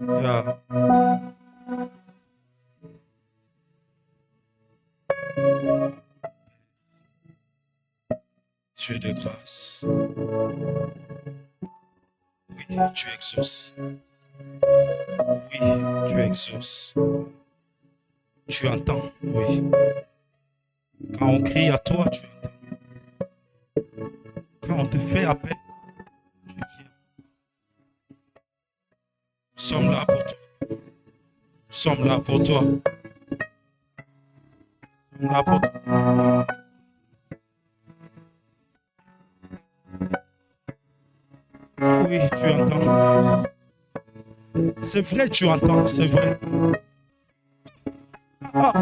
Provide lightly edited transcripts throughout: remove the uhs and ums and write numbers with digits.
Yeah. Dieu de grâce. Oui, tu exauces. Oui, tu exauces. Tu entends, oui. Quand on crie à toi, tu entends. Quand on te fait appel, tu viens. Nous sommes là pour toi. Nous sommes là pour toi. Nous sommes là pour toi. Oui, tu entends. C'est vrai, tu entends, c'est vrai. Ah,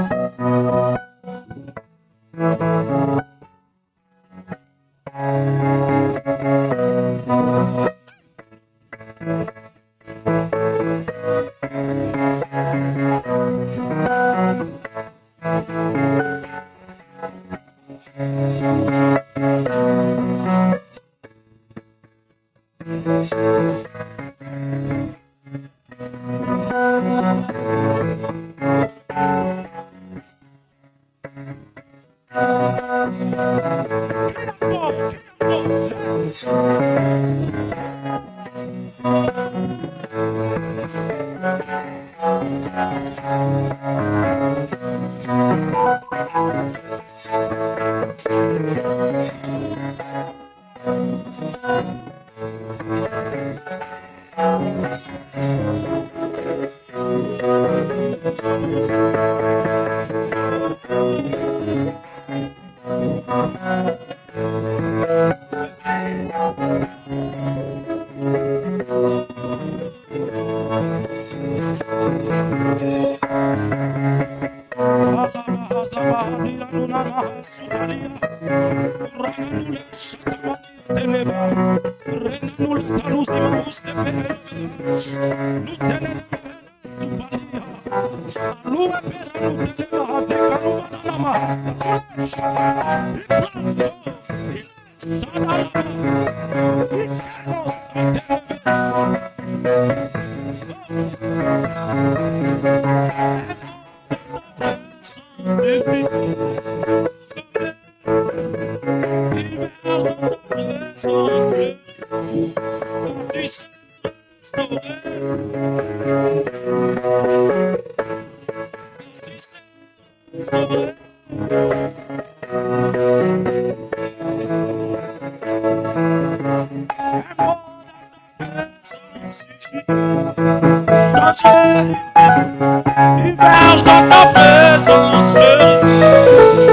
Immerge dans ta présence fleurie,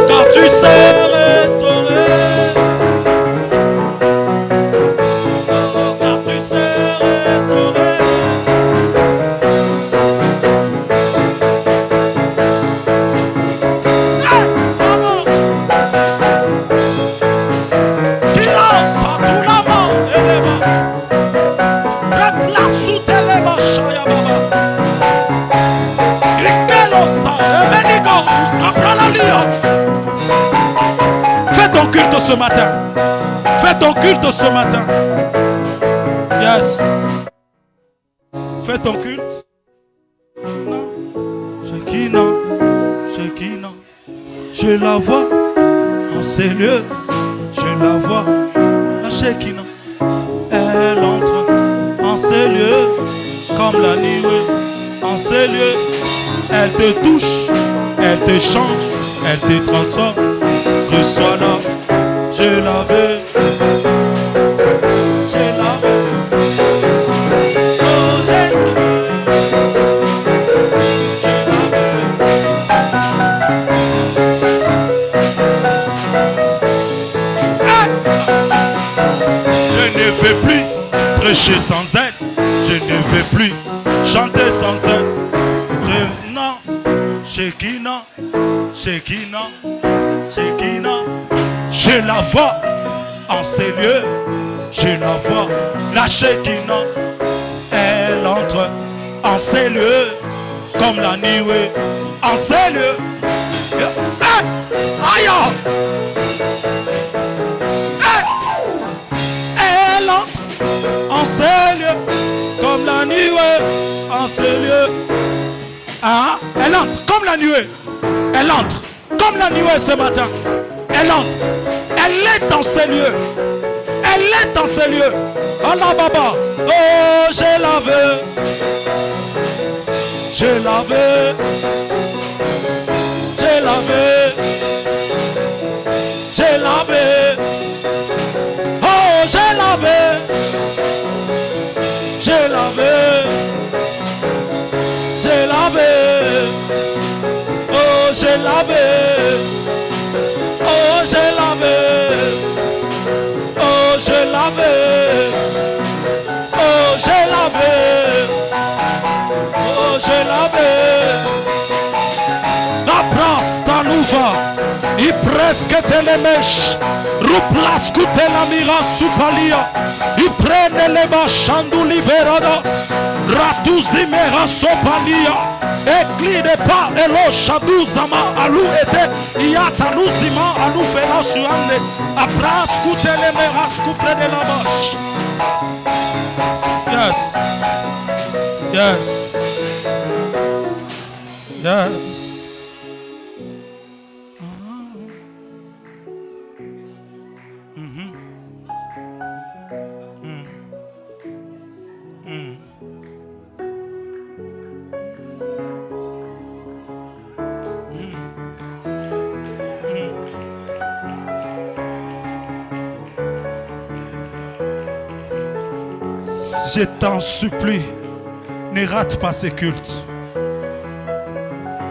quand tu sais restaurer, quand tu sais restaurer. Hey, vamos! Qui lance à tout l'avant, éleva, replace sous tes lèvres, chaya baba. Fais ton culte ce matin. Fais ton culte ce matin. Yes. Fais ton culte. Shekinah, Shekinah. Je la vois en ces lieux. Je la vois, la Shekinah. Elle entre en ces lieux comme la nuée. En ces lieux, elle te touche, elle te change, elle te transforme. Reçois-la, je la veux. Je la veux. Oh, je la veux. Je la veux. Hey! Je ne vais plus prêcher sans elle. Je ne vais plus chanter sans elle. Non, Shekinah, Shekinah, Shekinah. Je la vois en ces lieux. Je la vois, la Shekinah. Elle entre en ces lieux comme la nuée. En ces lieux. Aïe! Elle entre en ces lieux. comme la nuée en ces lieux. Ah, elle entre comme la nuée. Elle entre comme la nuée ce matin. Elle entre. Elle est dans ces lieux. Elle est dans ces lieux. Allah Baba. Oh, j'ai lavé. J'ai lavé. J'ai lavé. J'ai lavé. Oh, j'ai lavé. J'ai lavé. J'ai lavé. Oh, j'ai lavé. Oh, j'ai lavé. Oh, j'ai lavé. Oh, j'ai lavé. Oh, j'ai lavé. La brasse tanuva. I presque te le mèches. Ruplascute la mira supalia. I prende le machandu liberados. Ratuzimera sopalia. Eclide pas elo shaduzama alu ete. Iatanuzima alu fela shuande. Aprascute le meras coupe de la vache. Yes. Yes. Yes. Je t'en supplie, ne rate pas ces cultes.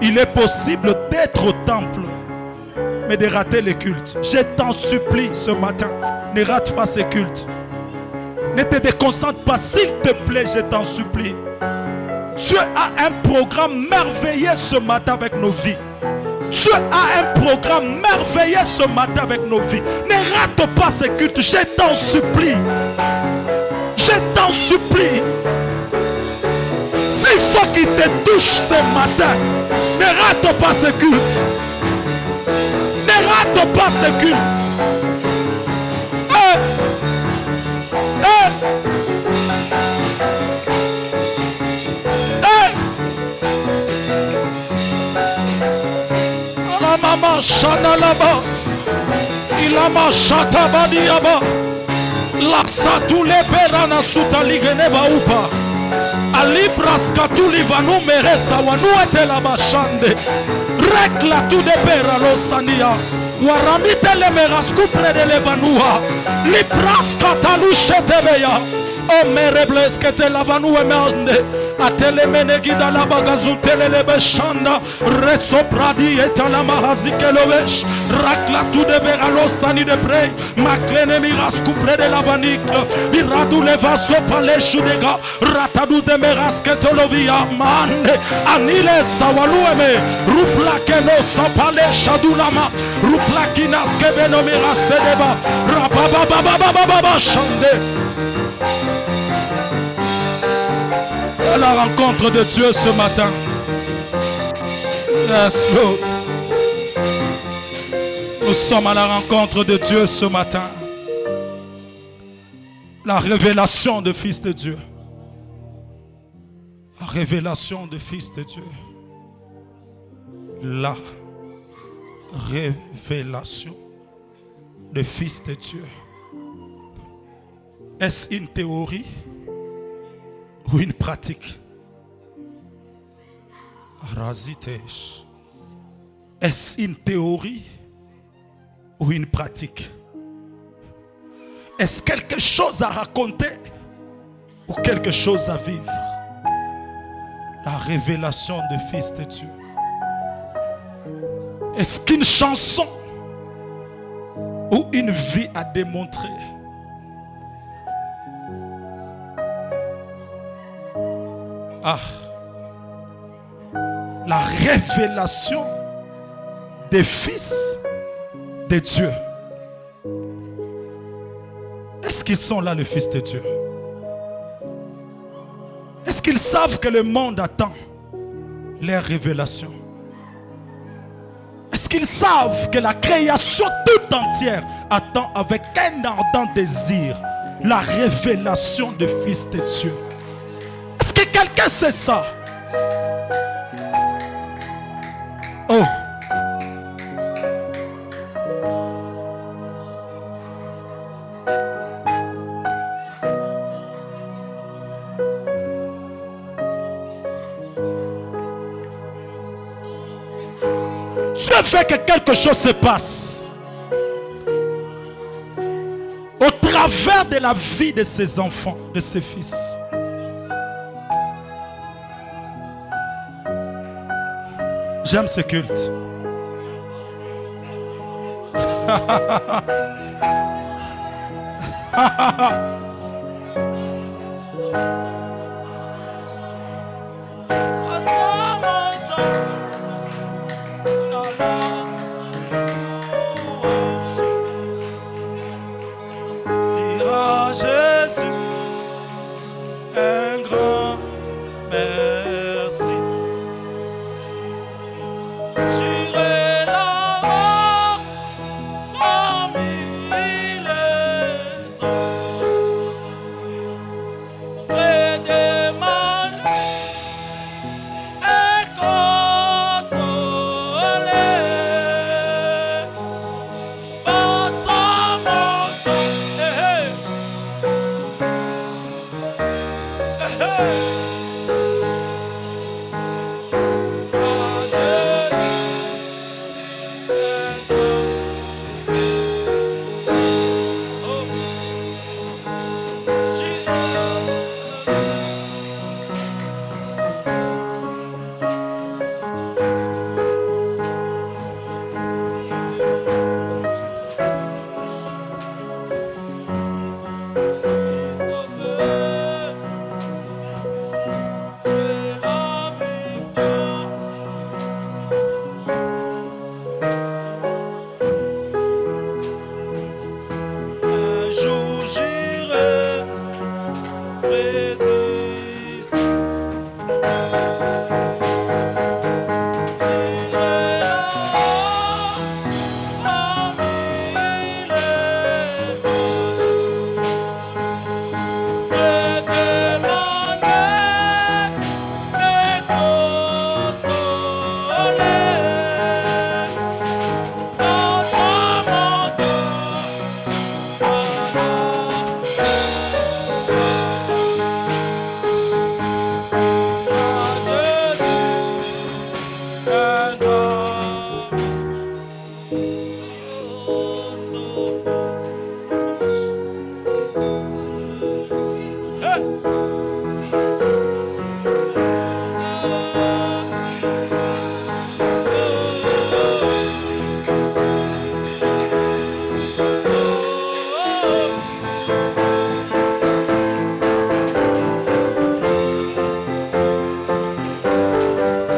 Il est possible d'être au temple, mais de rater les cultes. Je t'en supplie ce matin, ne rate pas ces cultes. Ne te déconcentre pas, s'il te plaît, je t'en supplie. Dieu a un programme merveilleux ce matin avec nos vies. Dieu a un programme merveilleux ce matin avec nos vies. Ne rate pas ces cultes, je t'en supplie. Je t'en supplie. S'il faut qu'il te touche ce matin, ne rate pas ce culte. Ne rate pas ce culte. La maman chana la basse. Il a ma chata badiaba. Laksa tous les perana soutali geneva upa. Ali braska tuli vanu meresa wanu ete la bachande. Rekla tu de peralo sania. Waramite le merasku près de vanua. Li braska talu chetebeya. O merebles que te la vanu emande. Atele menegida la bagazu tele le bechanda. Resopradi eta la mahazike lovesh. Rakla tu de veralo sani de prey. Maklene miras coupré de la vanicle. Iradu le vaso pale shudega. Ratadu de meras que te lovia mande. Anile sawalueme. Rupla que no sapale shadulama. Rupla kinas que veno miras sedeba. Rabababababababa chande. À la rencontre de Dieu ce matin. Yes, Lord. Nous sommes à la rencontre de Dieu ce matin. La révélation de Fils de Dieu. La révélation de Fils de Dieu. La révélation de Fils de Dieu. Est-ce une théorie ou une pratique? Est-ce une théorie ou une pratique? Est-ce quelque chose à raconter ou quelque chose à vivre? La révélation du Fils de Dieu. Est-ce qu'une chanson ou une vie à démontrer? Ah, la révélation des fils de Dieu. Est-ce qu'ils sont là, les fils de Dieu? Est-ce qu'ils savent que le monde attend leur révélation? Est-ce qu'ils savent que la création toute entière attend avec un ardent désir la révélation du Fils de Dieu? quelqu'un sait ça? Oh. Dieu fait que quelque chose se passe au travers de la vie de ses enfants, de ses fils. J'aime ce culte.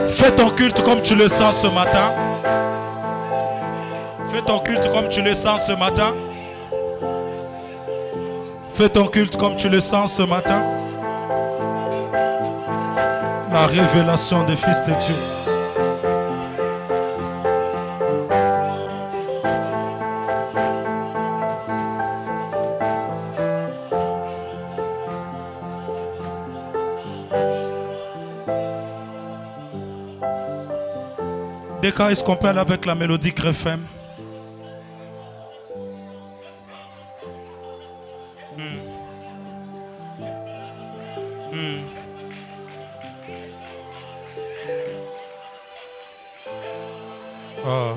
Fais ton culte comme tu le sens ce matin. Fais ton culte comme tu le sens ce matin. Fais ton culte comme tu le sens ce matin. La révélation des fils de Dieu. Deka, est-ce qu'on peut aller avec la mélodie Grefem? Oh.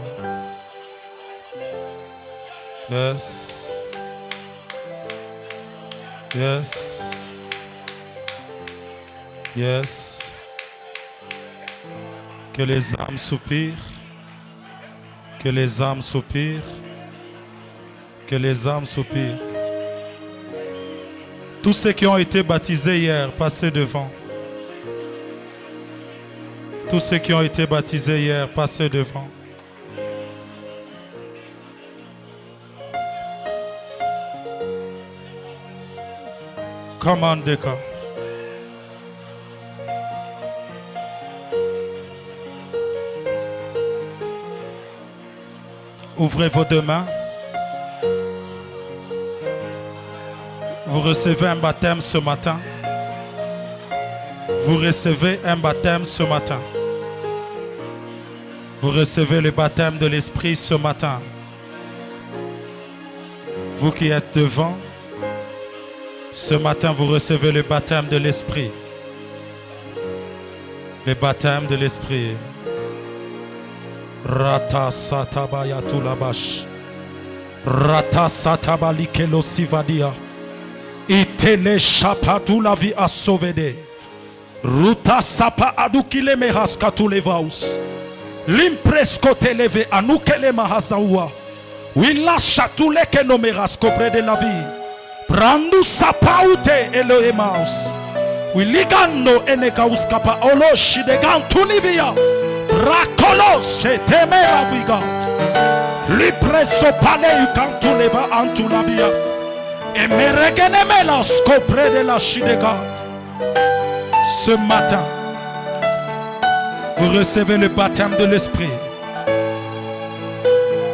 Yes. Yes. Yes. Que les âmes soupirent. Que les âmes soupirent. Que les âmes soupirent. Tous ceux qui ont été baptisés hier, passez devant. Tous ceux qui ont été baptisés hier, passez devant. Come on, Deka. Ouvrez vos deux mains. Vous recevez un baptême ce matin. Vous recevez un baptême ce matin. Vous recevez le baptême de l'Esprit ce matin. Vous qui êtes devant, ce matin vous recevez le baptême de l'Esprit. Le baptême de l'Esprit. Rata satabaya tulabash. Rata satabali kelo sivadia. Itele chapatu la vie a sauvé. Ruta sapa adukile mehaska tulevaus. L'impresco televe anukele mahasawa. Willa chatule ke nomerasko près de la vie. Prandu sapaute eloemaus. Wiligano enekaus kapa oloshi de gantunivia. Rakolos temera vigat. L'impresso paleu cantuleva antulabia. Et meregenemelas près de la chidegat. Ce matin, vous recevez le baptême de l'Esprit.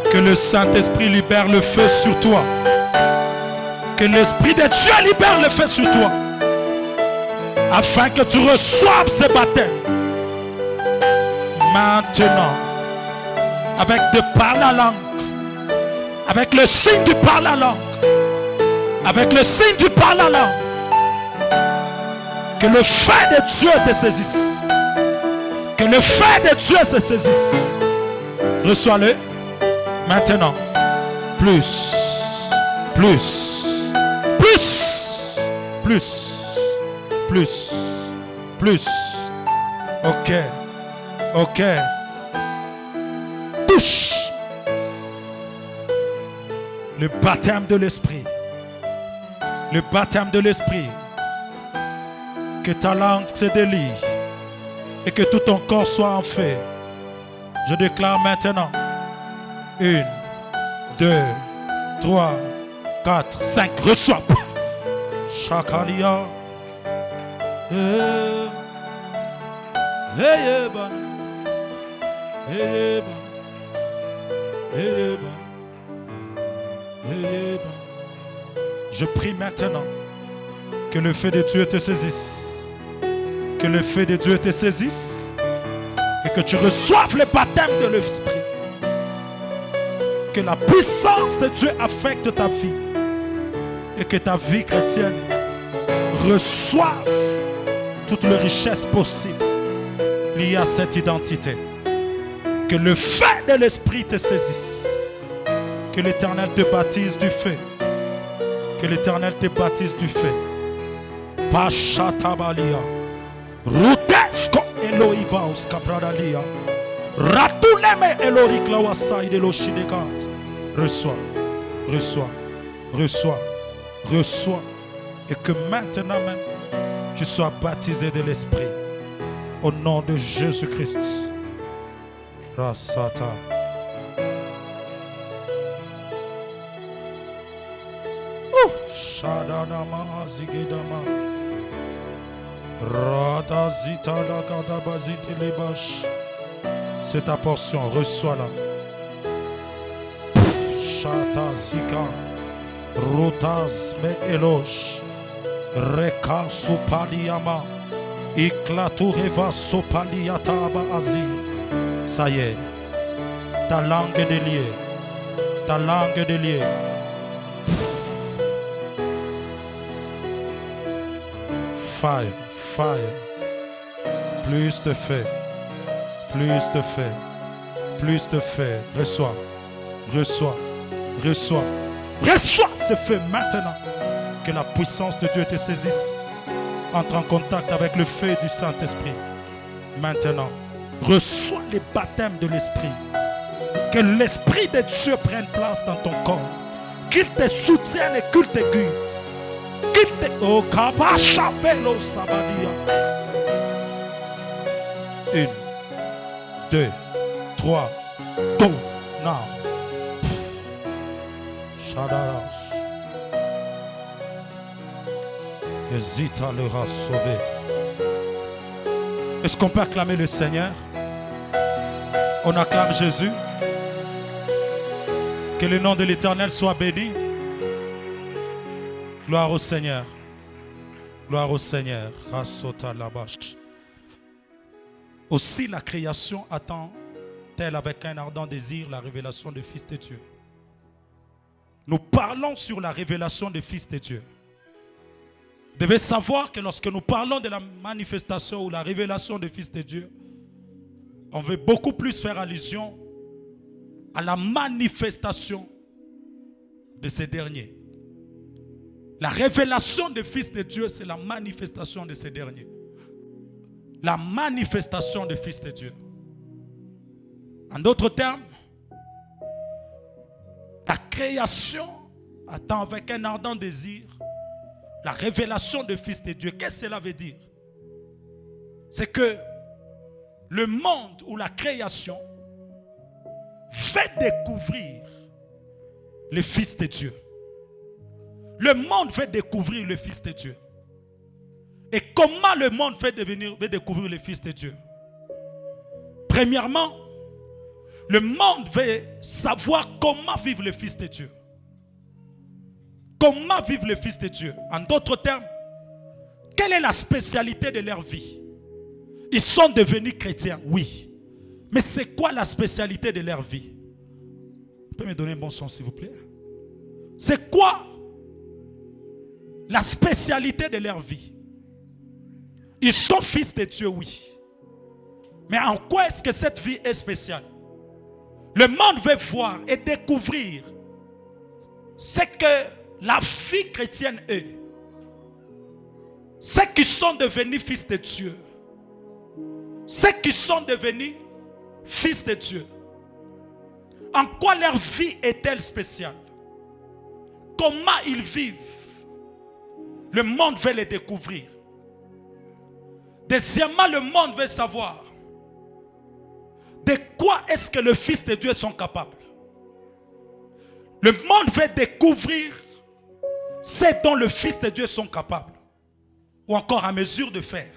Que le Saint-Esprit libère le feu sur toi. Que l'Esprit de Dieu libère le feu sur toi. Afin que tu reçoives ce baptême. Maintenant, avec de par la langue. Avec le signe du par la langue. Avec le signe du par la langue. Que le feu de Dieu te saisisse. Que le feu de Dieu te saisisse. Reçois-le. Maintenant. Plus. Plus. Plus. Plus. Plus. Plus. Ok. Ok. Touche. Le baptême de l'Esprit. Le baptême de l'Esprit. Que ta langue se délie et que tout ton corps soit en feu. Je déclare maintenant 1, 2, 3, 4, 5. Reçois. Chakalia. Je prie maintenant que le feu de Dieu te saisisse. Que le feu de Dieu te saisisse. Et que tu reçoives le baptême de l'Esprit. Que la puissance de Dieu affecte ta vie. Et que ta vie chrétienne reçoive toute la richesse possible liée à cette identité. Que le feu de l'Esprit te saisisse. Que l'Éternel te baptise du feu. Que l'Éternel te baptise du feu. Pachatabalia. Rutesco Eloivaus Capradalia. Ratuleme Eloriklawasai de l'Oshidegat. Reçois, reçois, reçois, reçois. Et que maintenant même, tu sois baptisé de l'Esprit. Au nom de Jésus-Christ. Rasata. Shadanama Zigedama. C'est ta portion, reçois-la. Shatazika, Rotaz me eloge, Reka sopaliama, Iklatureva sopaliataba azi. Ça y est, ta langue est déliée, ta langue est déliée. Fire. Fire. Plus de feu. Plus de feu. Plus de feu. Reçois. Reçois. Reçois. Reçois ce feu maintenant. Que la puissance de Dieu te saisisse. Entre en contact avec le feu du Saint-Esprit. Maintenant. Reçois les baptêmes de l'Esprit. Que l'Esprit de Dieu prenne place dans ton corps. Qu'il te soutienne et qu'il te guide. Oh, Kabashabelo Sabadia. 1, 2, 3, go now. Shadaras. Hésita leur sauvé. Est-ce qu'on peut acclamer le Seigneur? On acclame Jésus. Que le nom de l'Éternel soit béni. Gloire au Seigneur. Gloire au Seigneur. Rasota Labash. Aussi la création attend-elle avec un ardent désir la révélation du Fils de Dieu. Nous parlons sur la révélation du Fils de Dieu. Vous devez savoir que lorsque nous parlons de la manifestation ou la révélation du Fils de Dieu, on veut beaucoup plus faire allusion à la manifestation de ces derniers. La révélation du Fils de Dieu, c'est la manifestation de ces derniers. La manifestation du Fils de Dieu. En d'autres termes, la création attend avec un ardent désir la révélation du Fils de Dieu. Qu'est-ce que cela veut dire? C'est que le monde ou la création fait découvrir le Fils de Dieu. Le monde fait découvrir le Fils de Dieu. Et comment le monde fait découvrir le Fils de Dieu? Premièrement, le monde veut savoir comment vivre le Fils de Dieu. Comment vivre le Fils de Dieu? En d'autres termes, quelle est la spécialité de leur vie? Ils sont devenus chrétiens, oui. Mais c'est quoi la spécialité de leur vie? Vous pouvez me donner un bon son, s'il vous plaît? C'est quoi la spécialité de leur vie? Ils sont fils de Dieu, oui. Mais en quoi est-ce que cette vie est spéciale? Le monde veut voir et découvrir ce que la vie chrétienne est. Ceux qui sont devenus fils de Dieu. Ceux qui sont devenus fils de Dieu. En quoi leur vie est-elle spéciale? Comment ils vivent? Le monde veut les découvrir. Deuxièmement, le monde veut savoir de quoi est-ce que le Fils de Dieu sont capables. Le monde veut découvrir ce dont le Fils de Dieu sont capables, ou encore en mesure de faire.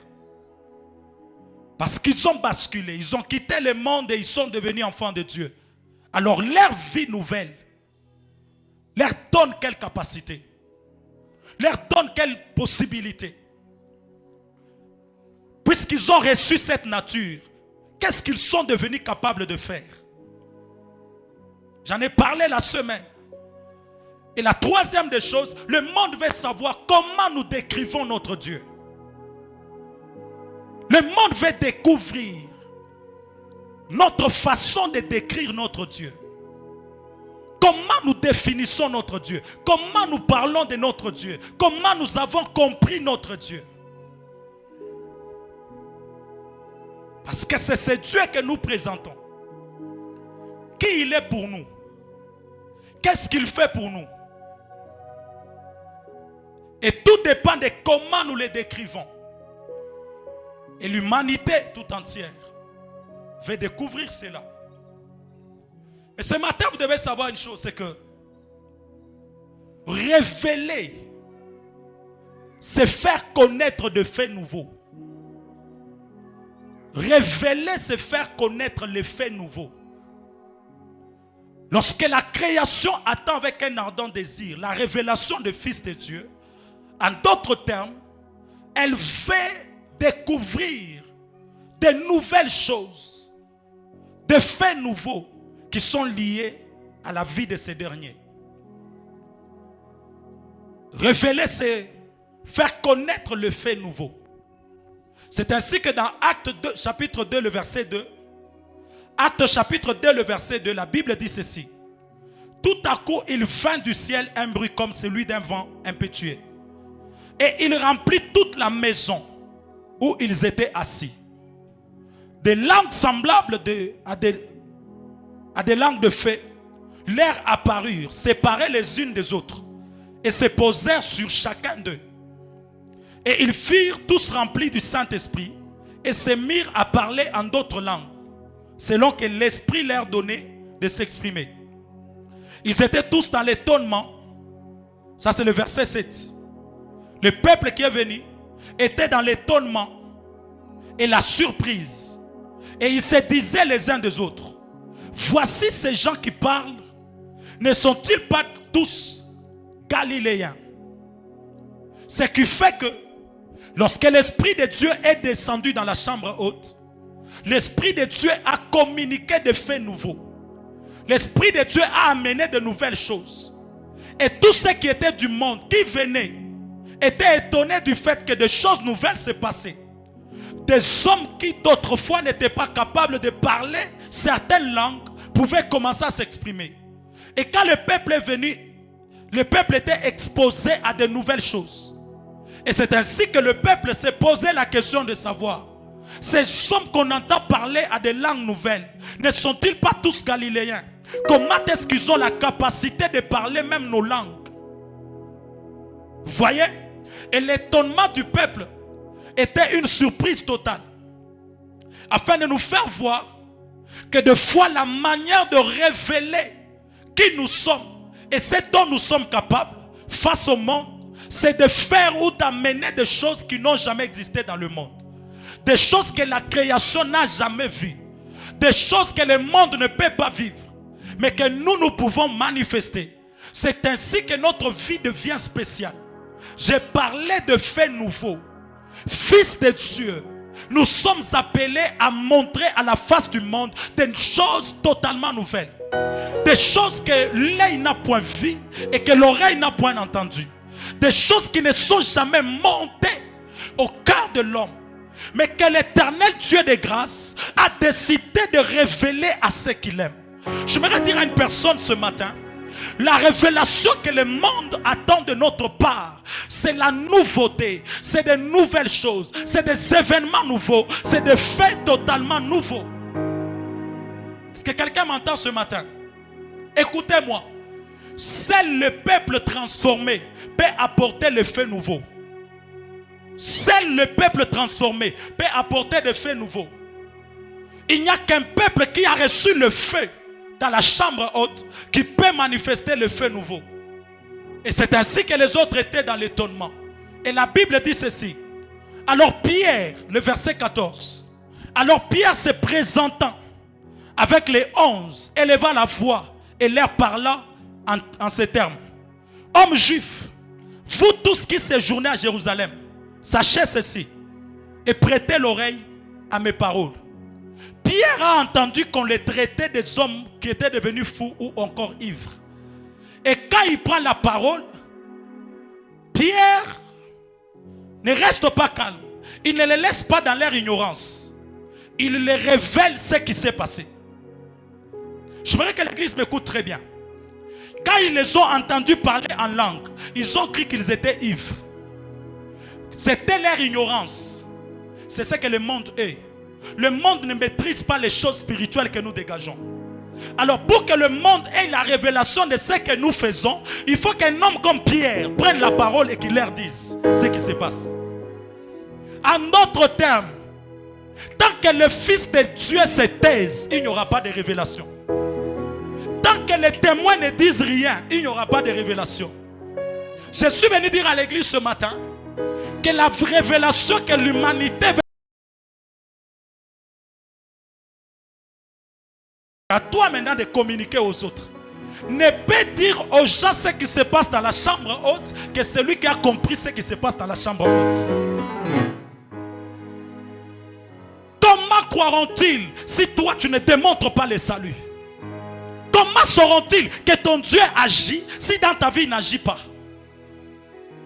Parce qu'ils ont basculé, ils ont quitté le monde et ils sont devenus enfants de Dieu. Alors leur vie nouvelle leur donne quelle capacité? Leur donne quelle possibilité? Puisqu'ils ont reçu cette nature, qu'est-ce qu'ils sont devenus capables de faire? J'en ai parlé la semaine. Et la troisième des choses, le monde veut savoir comment nous décrivons notre Dieu. Le monde veut découvrir notre façon de décrire notre Dieu. Comment nous définissons notre Dieu? Comment nous parlons de notre Dieu? Comment nous avons compris notre Dieu? Parce que c'est ce Dieu que nous présentons. Qui il est pour nous? Qu'est-ce qu'il fait pour nous? Et tout dépend de comment nous le décrivons. Et l'humanité tout entière veut découvrir cela. Et ce matin, vous devez savoir une chose, c'est que révéler, c'est faire connaître de faits nouveaux. Révéler, c'est faire connaître les faits nouveaux. Lorsque la création attend avec un ardent désir la révélation du Fils de Dieu, en d'autres termes, elle fait découvrir de nouvelles choses, des faits nouveaux qui sont liés à la vie de ces derniers. Révéler, c'est faire connaître le fait nouveau. C'est ainsi que dans Actes 2, chapitre 2, le verset 2, Actes chapitre 2, le verset 2, la Bible dit ceci. Tout à coup, il vint du ciel un bruit comme celui d'un vent impétueux. Et il remplit toute la maison où ils étaient assis. Des langues semblables à des langues de feu leur apparurent, séparées les unes des autres, et se posèrent sur chacun d'eux. Et ils furent tous remplis du Saint-Esprit et se mirent à parler en d'autres langues, selon que l'Esprit leur donnait de s'exprimer. Ils étaient tous dans l'étonnement. Ça, c'est le verset 7. Le peuple qui est venu était dans l'étonnement et la surprise. Et ils se disaient les uns des autres, voici ces gens qui parlent, ne sont-ils pas tous galiléens? Ce qui fait que lorsque l'Esprit de Dieu est descendu dans la chambre haute, l'Esprit de Dieu a communiqué des faits nouveaux. L'Esprit de Dieu a amené de nouvelles choses. Et tous ceux qui étaient du monde, qui venaient, étaient étonnés du fait que des choses nouvelles se passaient. Des hommes qui d'autrefois n'étaient pas capables de parler certaines langues pouvaient commencer à s'exprimer. Et quand le peuple est venu, le peuple était exposé à de nouvelles choses. Et c'est ainsi que le peuple s'est posé la question de savoir, ces hommes qu'on entend parler à des langues nouvelles, ne sont-ils pas tous galiléens? Comment est-ce qu'ils ont la capacité de parler même nos langues? Vous voyez? Et l'étonnement du peuple était une surprise totale. Afin de nous faire voir que des fois la manière de révéler qui nous sommes et ce dont nous sommes capables face au monde, c'est de faire ou d'amener des choses qui n'ont jamais existé dans le monde. Des choses que la création n'a jamais vues. Des choses que le monde ne peut pas vivre. Mais que nous pouvons manifester. C'est ainsi que notre vie devient spéciale. J'ai parlé de faits nouveaux. Fils de Dieu, nous sommes appelés à montrer à la face du monde des choses totalement nouvelles. Des choses que l'œil n'a point vues et que l'oreille n'a point entendues. Des choses qui ne sont jamais montées au cœur de l'homme. Mais que l'Éternel Dieu de grâce a décidé de révéler à ceux qu'il aime. J'aimerais dire à une personne ce matin, la révélation que le monde attend de notre part, c'est la nouveauté, c'est des nouvelles choses, c'est des événements nouveaux, c'est des faits totalement nouveaux. Est-ce que quelqu'un m'entend ce matin? Écoutez-moi, seul le peuple transformé peut apporter le fait nouveau. Seul le peuple transformé peut apporter des faits nouveaux. Il n'y a qu'un peuple qui a reçu le feu dans la chambre haute qui peut manifester le feu nouveau. Et c'est ainsi que les autres étaient dans l'étonnement. Et la Bible dit ceci. Alors Pierre, le verset 14. Alors Pierre se présentant avec les 11, éleva la voix et leur parla en ces termes. Hommes juifs, vous tous qui séjournez à Jérusalem, sachez ceci et prêtez l'oreille à mes paroles. Pierre a entendu qu'on les traitait des hommes qui étaient devenus fous ou encore ivres. Et quand il prend la parole, Pierre ne reste pas calme. Il ne les laisse pas dans leur ignorance. Il les révèle ce qui s'est passé. J'aimerais que l'église m'écoute très bien. Quand ils les ont entendus parler en langue, ils ont cru qu'ils étaient ivres. C'était leur ignorance. C'est ce que le monde est. Le monde ne maîtrise pas les choses spirituelles que nous dégageons. Alors pour que le monde ait la révélation de ce que nous faisons, il faut qu'un homme comme Pierre prenne la parole et qu'il leur dise ce qui se passe. En d'autres termes, tant que le Fils de Dieu se taise, il n'y aura pas de révélation. Tant que les témoins ne disent rien, il n'y aura pas de révélation. Je suis venu dire à l'église ce matin que la révélation que l'humanité veut, à toi maintenant de communiquer aux autres. Ne peut dire aux gens ce qui se passe dans la chambre haute que celui qui a compris ce qui se passe dans la chambre haute. Comment croiront-ils si toi tu ne démontres pas le salut? Comment sauront-ils que ton Dieu agit si dans ta vie il n'agit pas?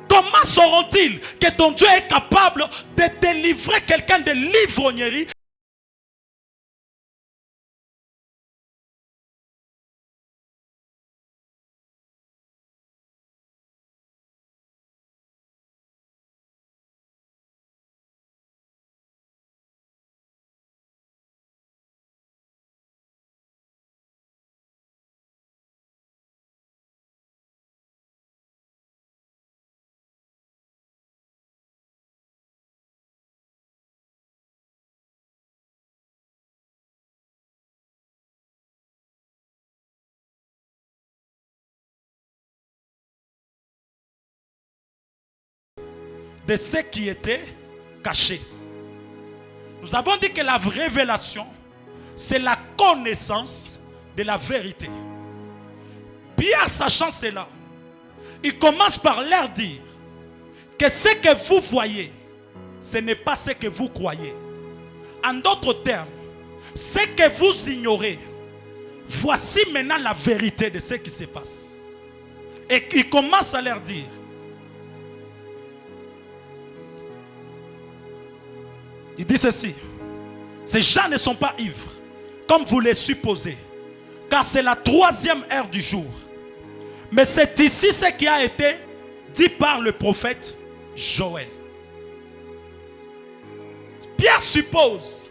Comment sauront-ils que ton Dieu est capable de délivrer quelqu'un de l'ivrognerie? De ce qui était caché. Nous avons dit que la révélation, c'est la connaissance de la vérité. Pierre, sachant cela, il commence par leur dire que ce que vous voyez, ce n'est pas ce que vous croyez. En d'autres termes, ce que vous ignorez, voici maintenant la vérité de ce qui se passe. Et il commence à leur dire, il dit ceci, ces gens ne sont pas ivres, comme vous les supposez, car c'est la 3e heure du jour. Mais c'est ici ce qui a été dit par le prophète Joël. Pierre suppose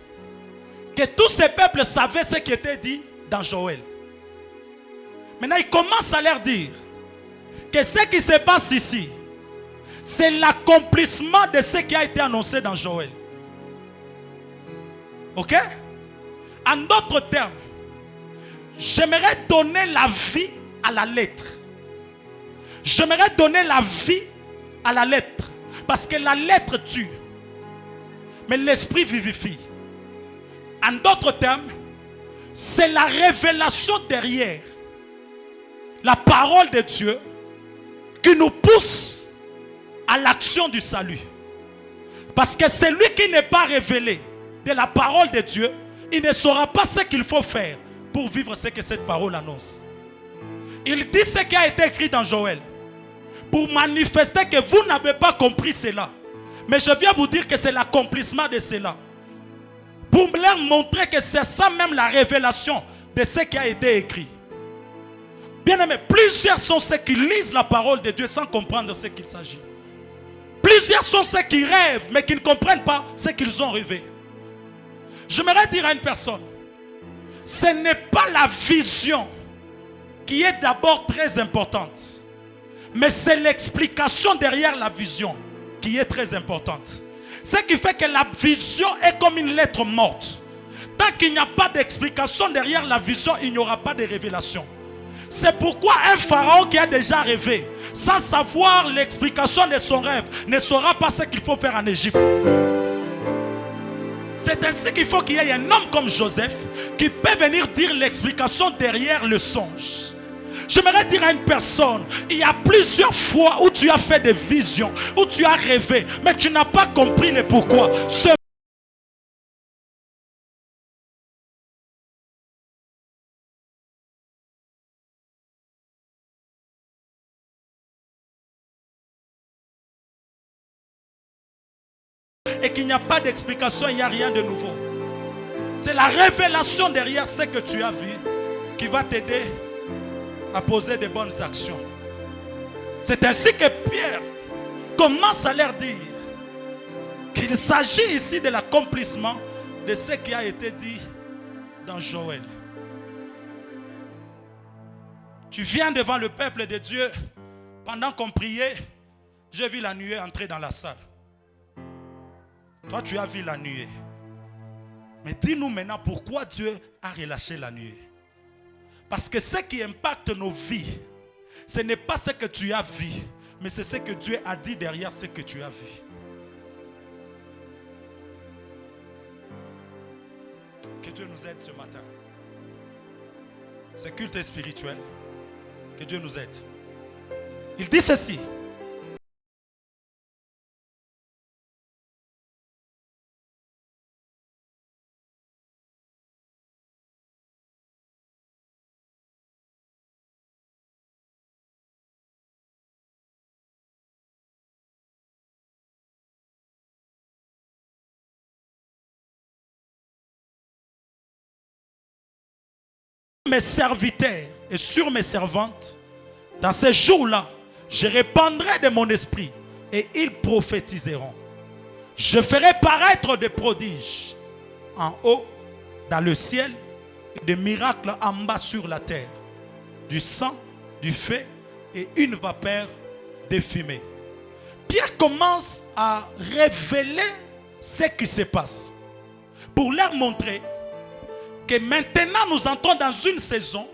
que tous ces peuples savaient ce qui était dit dans Joël. Maintenant, il commence à leur dire que ce qui se passe ici, c'est l'accomplissement de ce qui a été annoncé dans Joël. Ok? En d'autres termes, j'aimerais donner la vie à la lettre. J'aimerais donner la vie à la lettre. Parce que la lettre tue. Mais l'esprit vivifie. En d'autres termes, c'est la révélation derrière la parole de Dieu qui nous pousse à l'action du salut. Parce que celui qui n'est pas révélé de la parole de Dieu, il ne saura pas ce qu'il faut faire pour vivre ce que cette parole annonce. Il dit ce qui a été écrit dans Joël pour manifester que vous n'avez pas compris cela. Mais je viens vous dire que c'est l'accomplissement de cela. Pour leur montrer que c'est ça même la révélation de ce qui a été écrit. Bien aimé, plusieurs sont ceux qui lisent la parole de Dieu sans comprendre de ce qu'il s'agit. Plusieurs sont ceux qui rêvent mais qui ne comprennent pas ce qu'ils ont rêvé. J'aimerais dire à une personne, ce n'est pas la vision qui est d'abord très importante, mais c'est l'explication derrière la vision qui est très importante. Ce qui fait que la vision est comme une lettre morte. Tant qu'il n'y a pas d'explication derrière la vision, il n'y aura pas de révélation. C'est pourquoi un pharaon qui a déjà rêvé, sans savoir l'explication de son rêve, ne saura pas ce qu'il faut faire en Égypte. C'est ainsi qu'il faut qu'il y ait un homme comme Joseph qui peut venir dire l'explication derrière le songe. J'aimerais dire à une personne, il y a plusieurs fois où tu as fait des visions, où tu as rêvé, mais tu n'as pas compris le pourquoi. Et qu'il n'y a pas d'explication, il n'y a rien de nouveau. C'est la révélation derrière ce que tu as vu qui va t'aider à poser de bonnes actions. C'est ainsi que Pierre commence à leur dire qu'il s'agit ici de l'accomplissement de ce qui a été dit dans Joël. Tu viens devant le peuple de Dieu, pendant qu'on priait, j'ai vu la nuée entrer dans la salle. Toi, tu as vu la nuée. Mais dis-nous maintenant pourquoi Dieu a relâché la nuée. Parce que ce qui impacte nos vies, ce n'est pas ce que tu as vu, mais c'est ce que Dieu a dit derrière ce que tu as vu. Que Dieu nous aide ce matin. Ce culte est spirituel. Que Dieu nous aide. Il dit ceci. Mes serviteurs et sur mes servantes, dans ces jours-là, je répandrai de mon esprit et ils prophétiseront. Je ferai paraître des prodiges en haut, dans le ciel, et des miracles en bas sur la terre, du sang, du feu et une vapeur de fumée. Pierre commence à révéler ce qui se passe pour leur montrer que maintenant nous entrons dans une saison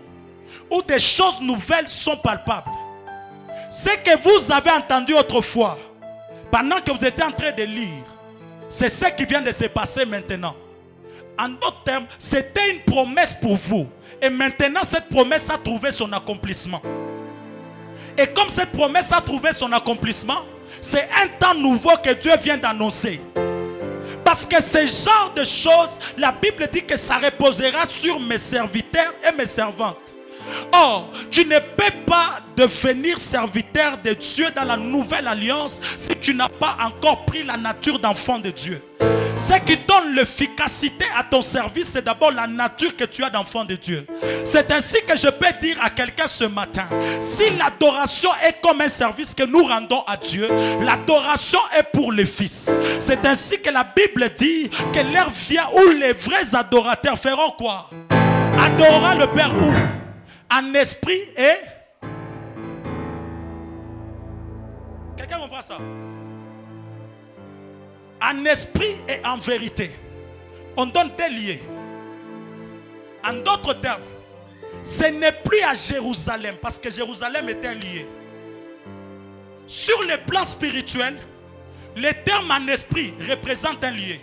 où des choses nouvelles sont palpables. Ce que vous avez entendu autrefois, pendant que vous étiez en train de lire, c'est ce qui vient de se passer maintenant. En d'autres termes, c'était une promesse pour vous. Et maintenant, cette promesse a trouvé son accomplissement. Et comme cette promesse a trouvé son accomplissement, c'est un temps nouveau que Dieu vient d'annoncer. Parce que ce genre de choses, la Bible dit que ça reposera sur mes serviteurs et mes servantes. Or, tu ne peux pas devenir serviteur de Dieu dans la nouvelle alliance si tu n'as pas encore pris la nature d'enfant de Dieu. Ce qui donne l'efficacité à ton service, c'est d'abord la nature que tu as d'enfant de Dieu. C'est ainsi que je peux dire à quelqu'un ce matin, si l'adoration est comme un service que nous rendons à Dieu, l'adoration est pour les fils. C'est ainsi que la Bible dit que l'heure vient où les vrais adorateurs feront quoi? Adorera le Père où? En esprit et... Quelqu'un comprend ça? En esprit et en vérité. On donne des liés. En d'autres termes, ce n'est plus à Jérusalem, parce que Jérusalem était un lié. Sur le plan spirituel, le terme en esprit représente un lié.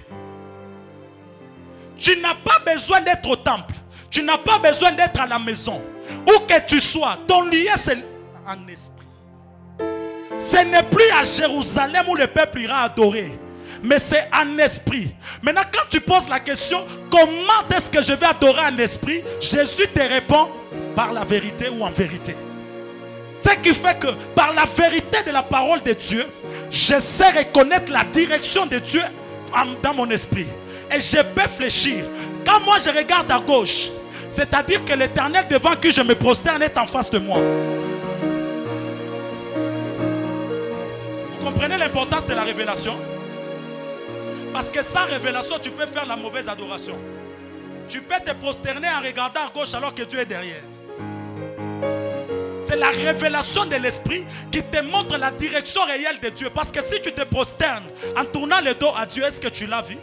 Tu n'as pas besoin d'être au temple. Tu n'as pas besoin d'être à la maison. Où que tu sois, ton lié c'est en esprit. Ce n'est plus à Jérusalem où le peuple ira adorer, mais c'est en esprit. Maintenant, quand tu poses la question, comment est-ce que je vais adorer en esprit? Jésus te répond par la vérité ou en vérité. Ce qui fait que par la vérité de la parole de Dieu, je sais reconnaître la direction de Dieu dans mon esprit. Et je peux fléchir. Quand moi je regarde à gauche, c'est-à-dire que l'Éternel devant qui je me prosterne est en face de moi. Vous comprenez l'importance de la révélation? Parce que sans révélation, tu peux faire la mauvaise adoration. Tu peux te prosterner en regardant à gauche alors que Dieu est derrière. C'est la révélation de l'esprit qui te montre la direction réelle de Dieu. Parce que si tu te prosternes en tournant le dos à Dieu, est-ce que tu l'as vu?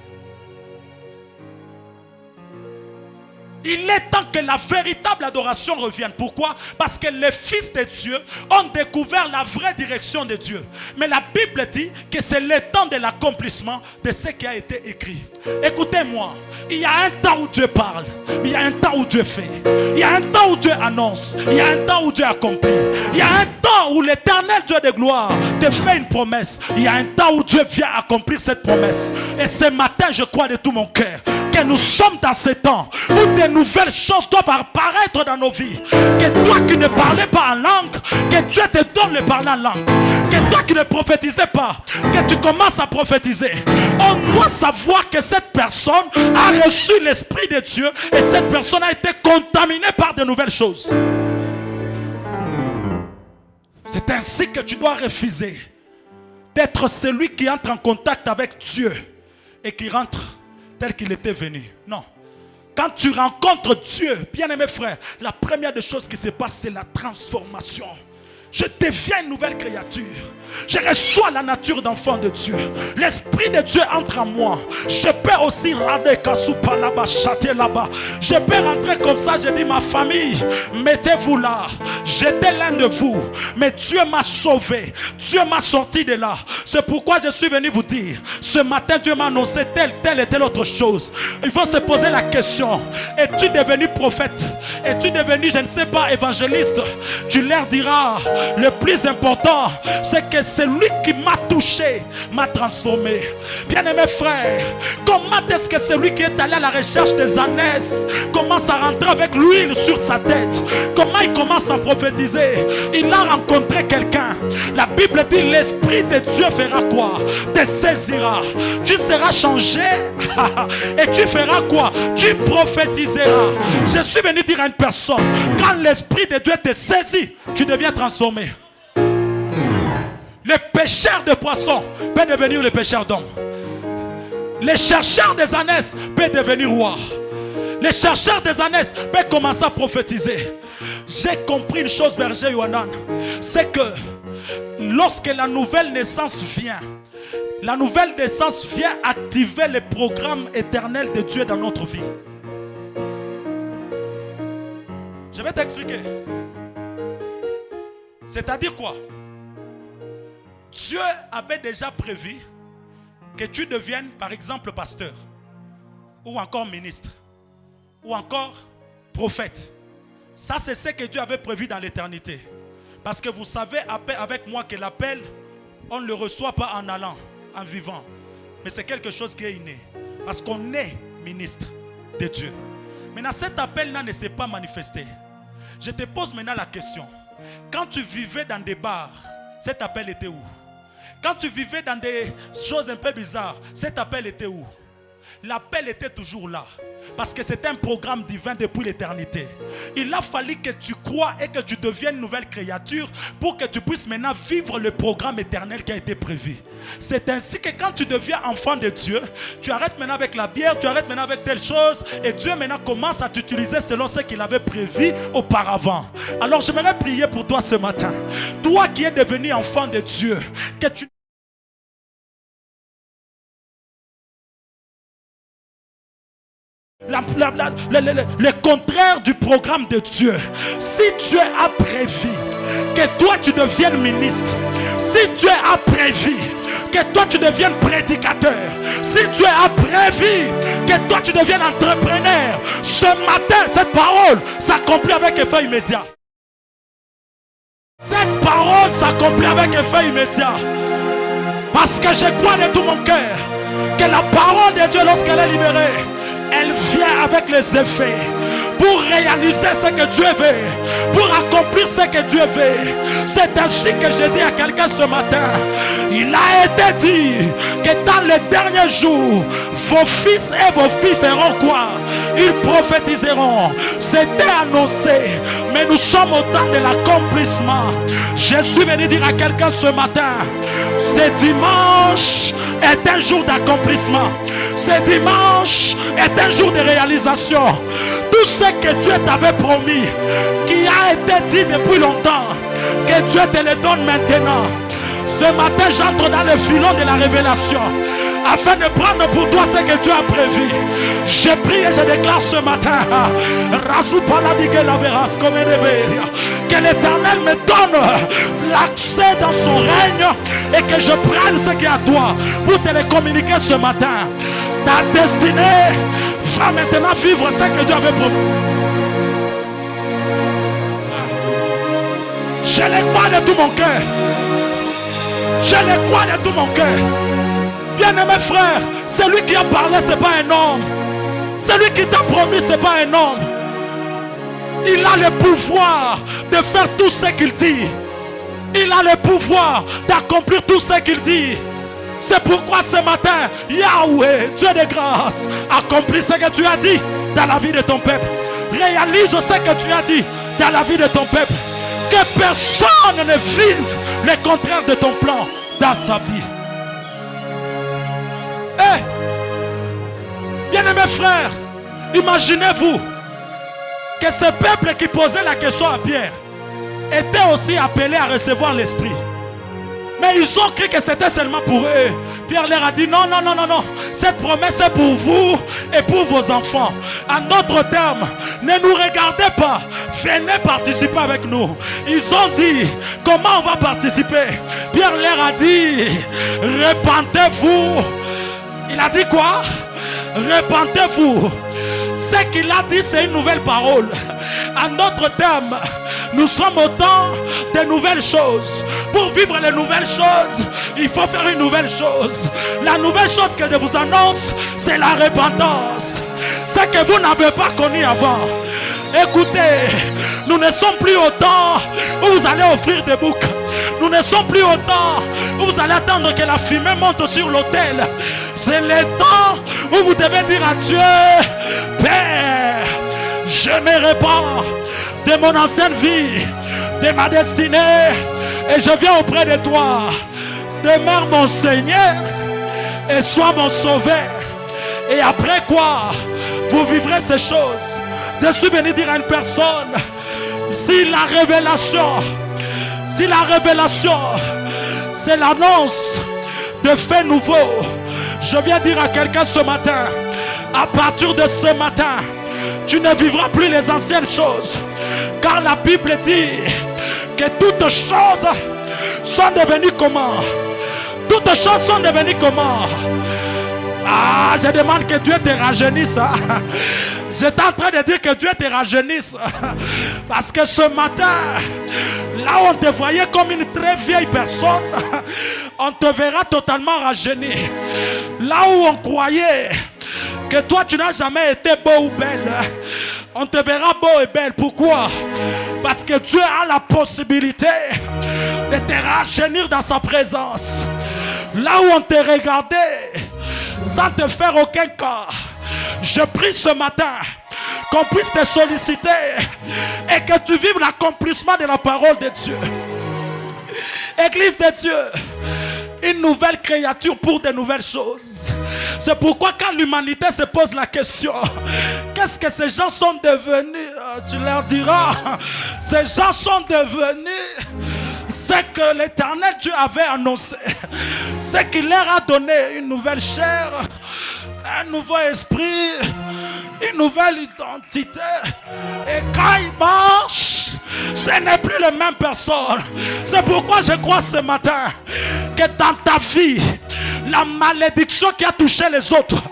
Il est temps que la véritable adoration revienne. Pourquoi? Parce que les fils de Dieu ont découvert la vraie direction de Dieu. Mais la Bible dit que c'est le temps de l'accomplissement de ce qui a été écrit. Écoutez-moi, il y a un temps où Dieu parle, il y a un temps où Dieu fait, il y a un temps où Dieu annonce, il y a un temps où Dieu accomplit, il y a un temps où l'Éternel Dieu de gloire te fait une promesse, il y a un temps où Dieu vient accomplir cette promesse. Et ce matin, je crois de tout mon cœur que nous sommes dans ce temps où de nouvelles choses doivent apparaître dans nos vies. Que toi qui ne parlais pas en langue, que Dieu te donne le parler en langue. Que toi qui ne prophétisais pas, que tu commences à prophétiser. On doit savoir que cette personne a reçu l'Esprit de Dieu et cette personne a été contaminée par de nouvelles choses. C'est ainsi que tu dois refuser d'être celui qui entre en contact avec Dieu et qui rentre tel qu'il était venu. Non. Quand tu rencontres Dieu, bien-aimé frère, la première des choses qui se passe, c'est la transformation. Je deviens une nouvelle créature. Je reçois la nature d'enfant de Dieu. L'Esprit de Dieu entre en moi. Je peux aussi rentrer là-bas, châter là-bas. Je peux rentrer comme ça. Je dis ma famille, mettez-vous là. J'étais l'un de vous. Mais Dieu m'a sauvé. Dieu m'a sorti de là. C'est pourquoi je suis venu vous dire. Ce matin, Dieu m'a annoncé telle et telle autre chose. Il faut se poser la question. Es-tu devenu prophète? Es-tu devenu, je ne sais pas, évangéliste? Tu leur diras, le plus important, c'est que celui qui m'a touché m'a transformé. Bien-aimé frère, comment est-ce que celui qui est allé à la recherche des ânesse commence à rentrer avec l'huile sur sa tête? Comment il commence à prophétiser? Il a rencontré quelqu'un. La Bible dit l'Esprit de Dieu fera quoi? Te saisira. Tu seras changé et tu feras quoi? Tu prophétiseras. Je suis venu dire à une personne, quand l'Esprit de Dieu te saisit, tu deviens transformé. Le pêcheur de poissons peut devenir le pêcheur d'hommes. Les chercheurs des ânesses peuvent devenir rois. Les chercheurs des ânesses peuvent commencer à prophétiser. J'ai compris une chose, berger Yohanan, c'est que lorsque la nouvelle naissance vient, la nouvelle naissance vient activer les programmes éternels de Dieu dans notre vie. Je vais t'expliquer. C'est-à-dire quoi? Dieu avait déjà prévu que tu deviennes, par exemple, pasteur, ou encore ministre, ou encore prophète. Ça, c'est ce que Dieu avait prévu dans l'éternité. Parce que vous savez, avec moi, que l'appel, on ne le reçoit pas en allant, en vivant. Mais c'est quelque chose qui est inné. Parce qu'on est ministre de Dieu. Maintenant, cet appel-là ne s'est pas manifesté. Je te pose maintenant la question. Quand tu vivais dans des bars, cet appel était où? Quand tu vivais dans des choses un peu bizarres, cet appel était où? L'appel était toujours là. Parce que c'est un programme divin depuis l'éternité. Il a fallu que tu crois et que tu deviennes une nouvelle créature pour que tu puisses maintenant vivre le programme éternel qui a été prévu. C'est ainsi que quand tu deviens enfant de Dieu, tu arrêtes maintenant avec la bière, tu arrêtes maintenant avec telle chose, et Dieu maintenant commence à t'utiliser selon ce qu'il avait prévu auparavant. Alors j'aimerais prier pour toi ce matin. Toi qui es devenu enfant de Dieu, que tu le contraire du programme de Dieu. Si Dieu a prévu que toi tu deviennes ministre, si Dieu a prévu que toi tu deviennes prédicateur, si Dieu a prévu que toi tu deviennes entrepreneur, ce matin cette parole s'accomplit avec effet immédiat. Cette parole s'accomplit avec effet immédiat. Parce que je crois de tout mon cœur que la parole de Dieu, lorsqu'elle est libérée, elle vient avec les effets pour réaliser ce que Dieu veut, pour accomplir ce que Dieu veut. C'est ainsi que je dis à quelqu'un ce matin, il a été dit que dans les derniers jours, vos fils et vos filles feront quoi? Ils prophétiseront. C'était annoncé, mais nous sommes au temps de l'accomplissement. Je suis venu dire à quelqu'un ce matin, ce dimanche est un jour d'accomplissement. Ce dimanche est un jour de réalisation. Tout ce que Dieu t'avait promis, qui a été dit depuis longtemps, que Dieu te le donne maintenant. Ce matin, j'entre dans le filon de la révélation, afin de prendre pour toi ce que Dieu a prévu. Je prie et je déclare ce matin que l'Éternel me donne l'accès dans son règne et que je prenne ce qui est à toi pour te le communiquer ce matin. Ta destinée va maintenant vivre ce que Dieu avait promis. Je le crois de tout mon cœur. Je le crois de tout mon cœur. Bien-aimé frère, celui qui a parlé, ce n'est pas un homme. Celui qui t'a promis, ce n'est pas un homme. Il a le pouvoir de faire tout ce qu'il dit. Il a le pouvoir d'accomplir tout ce qu'il dit. C'est pourquoi ce matin, Yahweh, Dieu de grâce, accomplit ce que tu as dit dans la vie de ton peuple. Réalise ce que tu as dit dans la vie de ton peuple. Que personne ne vive le contraire de ton plan dans sa vie. Bien-aimés frères, imaginez-vous que ce peuple qui posait la question à Pierre était aussi appelé à recevoir l'Esprit. Mais ils ont cru que c'était seulement pour eux. Pierre leur a dit non, non, non, non, non. Cette promesse est pour vous et pour vos enfants. En d'autres termes, ne nous regardez pas. Venez participer avec nous. Ils ont dit, comment on va participer? Pierre leur a dit, repentez-vous. Il a dit quoi? Repentez-vous. Ce qu'il a dit, c'est une nouvelle parole. En d'autres termes, nous sommes au temps de nouvelles choses. Pour vivre les nouvelles choses, il faut faire une nouvelle chose. La nouvelle chose que je vous annonce, c'est la repentance. Ce que vous n'avez pas connu avant. Écoutez, nous ne sommes plus au temps où vous allez offrir des boucs. Nous ne sommes plus au temps où vous allez attendre que la fumée monte sur l'autel. C'est le temps où vous devez dire à Dieu, Père, je me répands de mon ancienne vie, de ma destinée, et je viens auprès de toi. Demeure mon Seigneur et sois mon sauveur. Et après quoi, vous vivrez ces choses. Je suis venu dire à une personne, si la révélation, c'est l'annonce de faits nouveaux, je viens dire à quelqu'un ce matin, à partir de ce matin, tu ne vivras plus les anciennes choses. Car la Bible dit que toutes choses sont devenues comment? Toutes choses sont devenues comment? Ah, je demande que Dieu te rajeunisse. J'étais en train de dire que Dieu te rajeunisse. Parce que ce matin, là où on te voyait comme une très vieille personne, on te verra totalement rajeuni. Là où on croyait que toi tu n'as jamais été beau ou belle, on te verra beau et belle. Pourquoi? Parce que Dieu a la possibilité de te rajeunir dans sa présence. Là où on te regardait sans te faire aucun cas, je prie ce matin qu'on puisse te solliciter et que tu vives l'accomplissement de la parole de Dieu. Église de Dieu, une nouvelle créature pour de nouvelles choses. C'est pourquoi quand l'humanité se pose la question, qu'est-ce que ces gens sont devenus? Tu leur diras, ces gens sont devenus ce que l'Éternel Dieu avait annoncé. C'est qu'il leur a donné une nouvelle chair, un nouveau esprit, une nouvelle identité. Et quand ils marchent, ce n'est plus les mêmes personnes. C'est pourquoi je crois ce matin que dans ta vie, la malédiction qui a touché les autres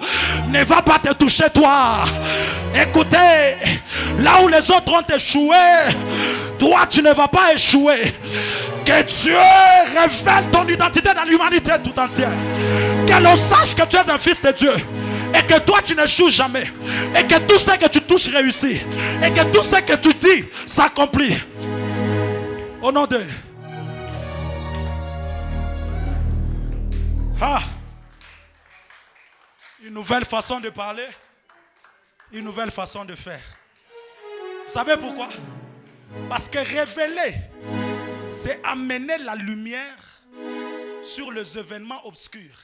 ne va pas te toucher toi. Écoutez, là où les autres ont échoué, toi tu ne vas pas échouer. Que Dieu révèle ton identité dans l'humanité tout entière. Que l'on sache que tu es un fils de Dieu. Et que toi tu n'échoues jamais. Et que tout ce que tu touches réussit. Et que tout ce que tu dis s'accomplit. Au nom de... Une nouvelle façon de parler. Une nouvelle façon de faire. Vous savez pourquoi? Parce que révéler, c'est amener la lumière sur les événements obscurs.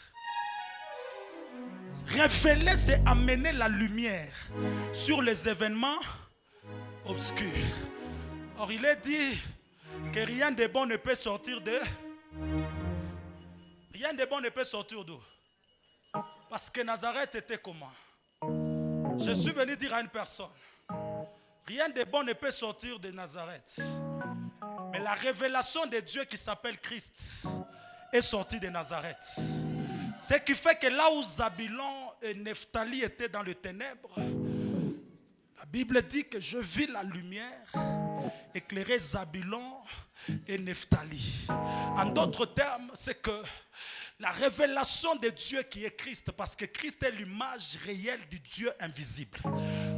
Révéler, c'est amener la lumière sur les événements obscurs. Or, il est dit que rien de bon ne peut sortir de... Rien de bon ne peut sortir d'où? Parce que Nazareth était comment? Je suis venu dire à une personne, rien de bon ne peut sortir de Nazareth. Mais la révélation de Dieu qui s'appelle Christ est sortie de Nazareth. Ce qui fait que là où Zabulon et Nephtali étaient dans les ténèbres, la Bible dit que je vis la lumière éclairer Zabulon et Nephtali. En d'autres termes, c'est que la révélation de Dieu qui est Christ, parce que Christ est l'image réelle du Dieu invisible.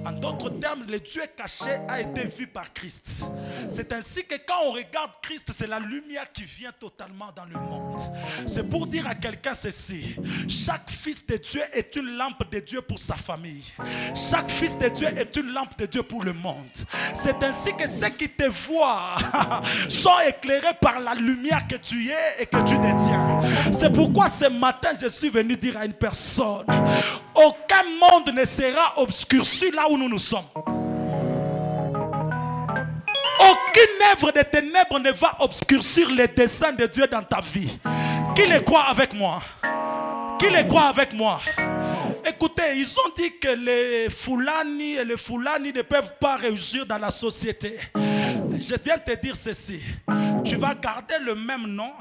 En d'autres termes, le Dieu caché a été vu par Christ. C'est ainsi que quand on regarde Christ, c'est la lumière qui vient totalement dans le monde. C'est pour dire à quelqu'un ceci: chaque fils de Dieu est une lampe de Dieu pour sa famille. Chaque fils de Dieu est une lampe de Dieu pour le monde. C'est ainsi que ceux qui te voient sont éclairés par la lumière que tu es et que tu détiens. C'est pourquoi ce matin je suis venu dire à une personne: aucun monde ne sera obscurci là où nous sommes. Aucune œuvre de ténèbres ne va obscurcir les desseins de Dieu dans ta vie. Qui les croit avec moi? Qui les croit avec moi? Écoutez, ils ont dit que les Fulani et les Fulani ne peuvent pas réussir dans la société. Je viens te dire ceci: tu vas garder le même nom,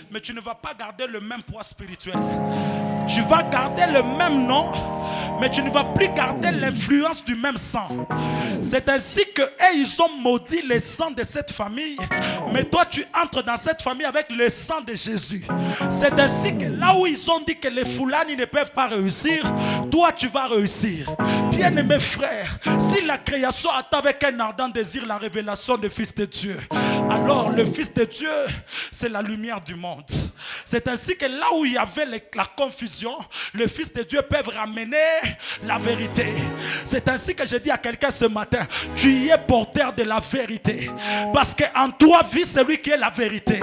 mais tu ne vas pas garder le même poids spirituel. Tu vas garder le même nom, mais tu ne vas plus garder l'influence du même sang. C'est ainsi que ils ont maudit le sang de cette famille, mais toi tu entres dans cette famille avec le sang de Jésus. C'est ainsi que là où ils ont dit que les Fulani ne peuvent pas réussir, toi tu vas réussir. Bien-aimés frères, si la création attend avec un ardent désir la révélation du Fils de Dieu, alors le Fils de Dieu, c'est la lumière du monde. C'est ainsi que là où il y avait la confusion, le Fils de Dieu peut ramener la vérité. C'est ainsi que je dis à quelqu'un ce matin: tu y es porteur de la vérité, parce qu'en toi vit celui qui est la vérité.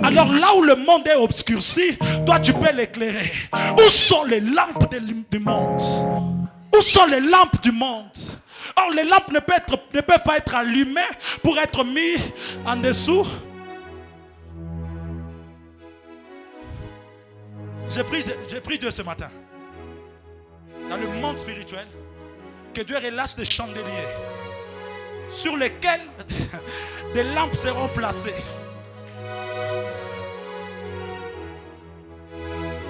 Alors là où le monde est obscurci, toi tu peux l'éclairer. Où sont les lampes du monde? Où sont les lampes du monde? Or les lampes ne peuvent pas être allumées pour être mises en dessous. J'ai pris Dieu ce matin dans le monde spirituel, que Dieu relâche des chandeliers sur lesquels des lampes seront placées.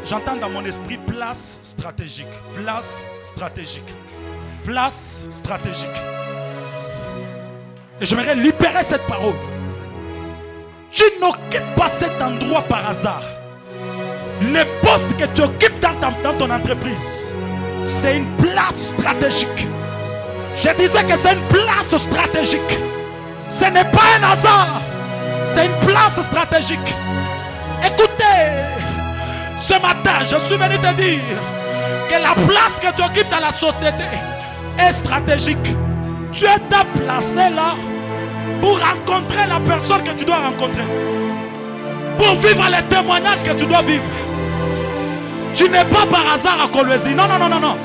J'entends dans mon esprit place stratégique, place stratégique, place stratégique. Et j'aimerais libérer cette parole. Tu n'occupes pas cet endroit par hasard. Les postes que tu occupes dans ton entreprise, C'est une place stratégique. Je disais que c'est une place stratégique. Ce n'est pas un hasard. C'est une place stratégique. Écoutez, ce matin, je suis venu te dire que la place que tu occupes dans la société est stratégique. Tu es placé là pour rencontrer la personne que tu dois rencontrer. Pour vivre les témoignages que tu dois vivre. Tu n'es pas par hasard à Kolwezi. Non, non, non, non, non.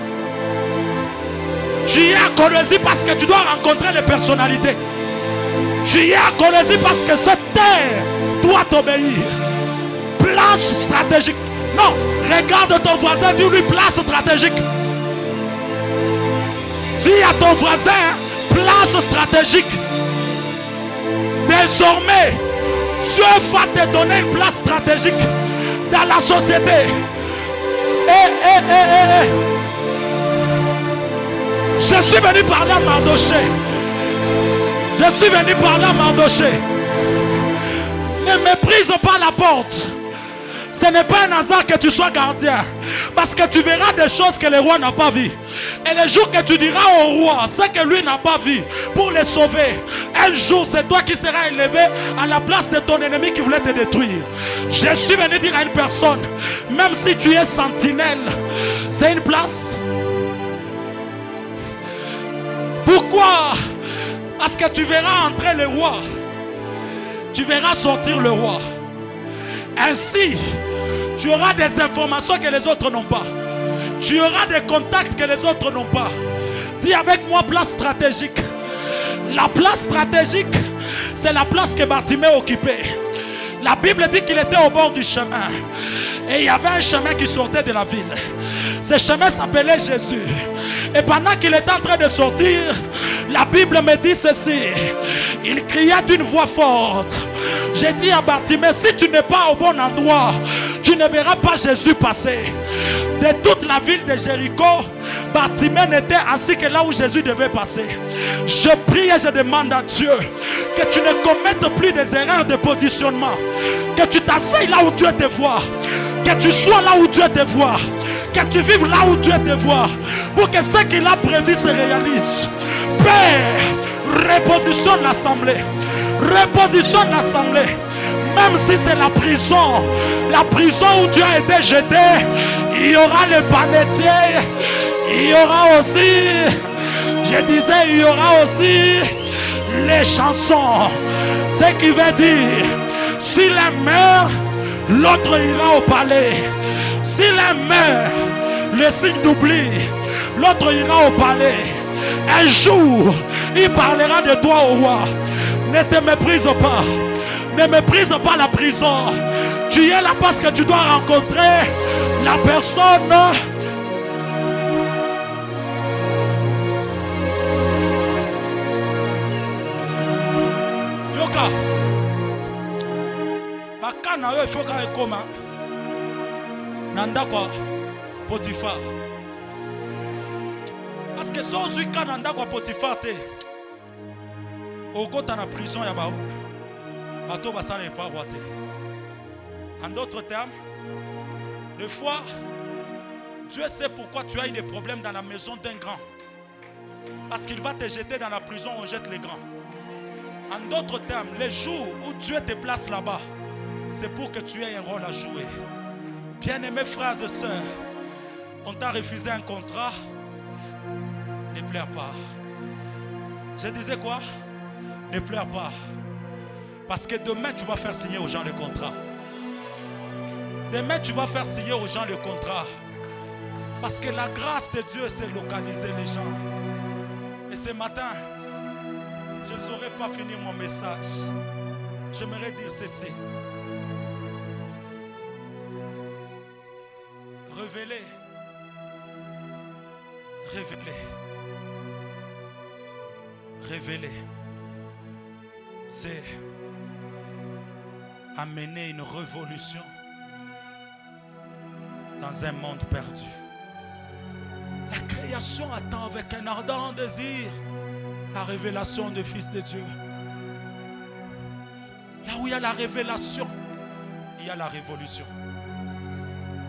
Tu es à Kolwezi parce que tu dois rencontrer les personnalités. Tu es à Kolwezi parce que cette terre doit t'obéir. Place stratégique. Non, regarde ton voisin, dis-lui place stratégique. Dis à ton voisin, place stratégique. Désormais, Dieu va te donner une place stratégique dans la société. Je suis venu parler à Mardoché. Je suis venu parler à Mardoché. Ne méprise pas la porte. Ce n'est pas un hasard que tu sois gardien. Parce que tu verras des choses que le roi n'a pas vues. Et le jour que tu diras au roi ce que lui n'a pas vu pour les sauver, un jour c'est toi qui seras élevé à la place de ton ennemi qui voulait te détruire. Je suis venu dire à une personne, même si tu es sentinelle, c'est une place. Pourquoi? Parce que tu verras entrer le roi. Tu verras sortir le roi. Ainsi, tu auras des informations que les autres n'ont pas. Tu auras des contacts que les autres n'ont pas. Dis avec moi place stratégique. La place stratégique, c'est la place que Bartimée occupait. La Bible dit qu'il était au bord du chemin. Et il y avait un chemin qui sortait de la ville. Ce chemin s'appelait Jésus. Et pendant qu'il était en train de sortir, la Bible me dit ceci. Il cria d'une voix forte. J'ai dit à Bartimée, si tu n'es pas au bon endroit, tu ne verras pas Jésus passer. De toute la ville de Jéricho, Bartimée n'était assis que là où Jésus devait passer. Je prie et je demande à Dieu que tu ne commettes plus des erreurs de positionnement. Que tu t'asseyes là où Dieu te voit. Que tu sois là où Dieu te voit. Que tu vives là où Dieu te voit. Pour que ce qu'il a prévu se réalise. Père, repositionne l'assemblée. Repositionne l'assemblée. Même si c'est la prison où tu as été jeté, il y aura le panetier, il y aura aussi, je disais, il y aura aussi les chansons. Ce qui veut dire, s'il est meurt, l'autre ira au palais. S'il est meurt, le signe d'oubli, l'autre ira au palais. Un jour, il parlera de toi au roi. Ne te méprise pas. Ne méprise pas la prison. Tu es là parce que tu dois rencontrer la personne. Yoka. Bakana yo ifoka ekoma. Nanda kwa Potiphar. Parce que so zui kananda kwa Potiphar te. Okota na prison ya bao. Bato basala et pas roité. En d'autres termes, des fois, Dieu sait pourquoi tu as eu des problèmes dans la maison d'un grand. Parce qu'il va te jeter dans la prison, on jette les grands. En d'autres termes, les jours où Dieu te place là-bas, c'est pour que tu aies un rôle à jouer. Bien-aimés frères et sœurs, on t'a refusé un contrat, ne pleure pas. Je disais quoi? Ne pleure pas. Parce que demain, tu vas faire signer aux gens le contrat. Demain, tu vas faire signer aux gens le contrat. Parce que la grâce de Dieu, c'est localiser les gens. Et ce matin, je ne saurais pas finir mon message. J'aimerais dire ceci. Révéler. Révéler. Révéler. C'est amener une révolution dans un monde perdu. La création attend avec un ardent désir la révélation du Fils de Dieu. Là où il y a la révélation, il y a la révolution.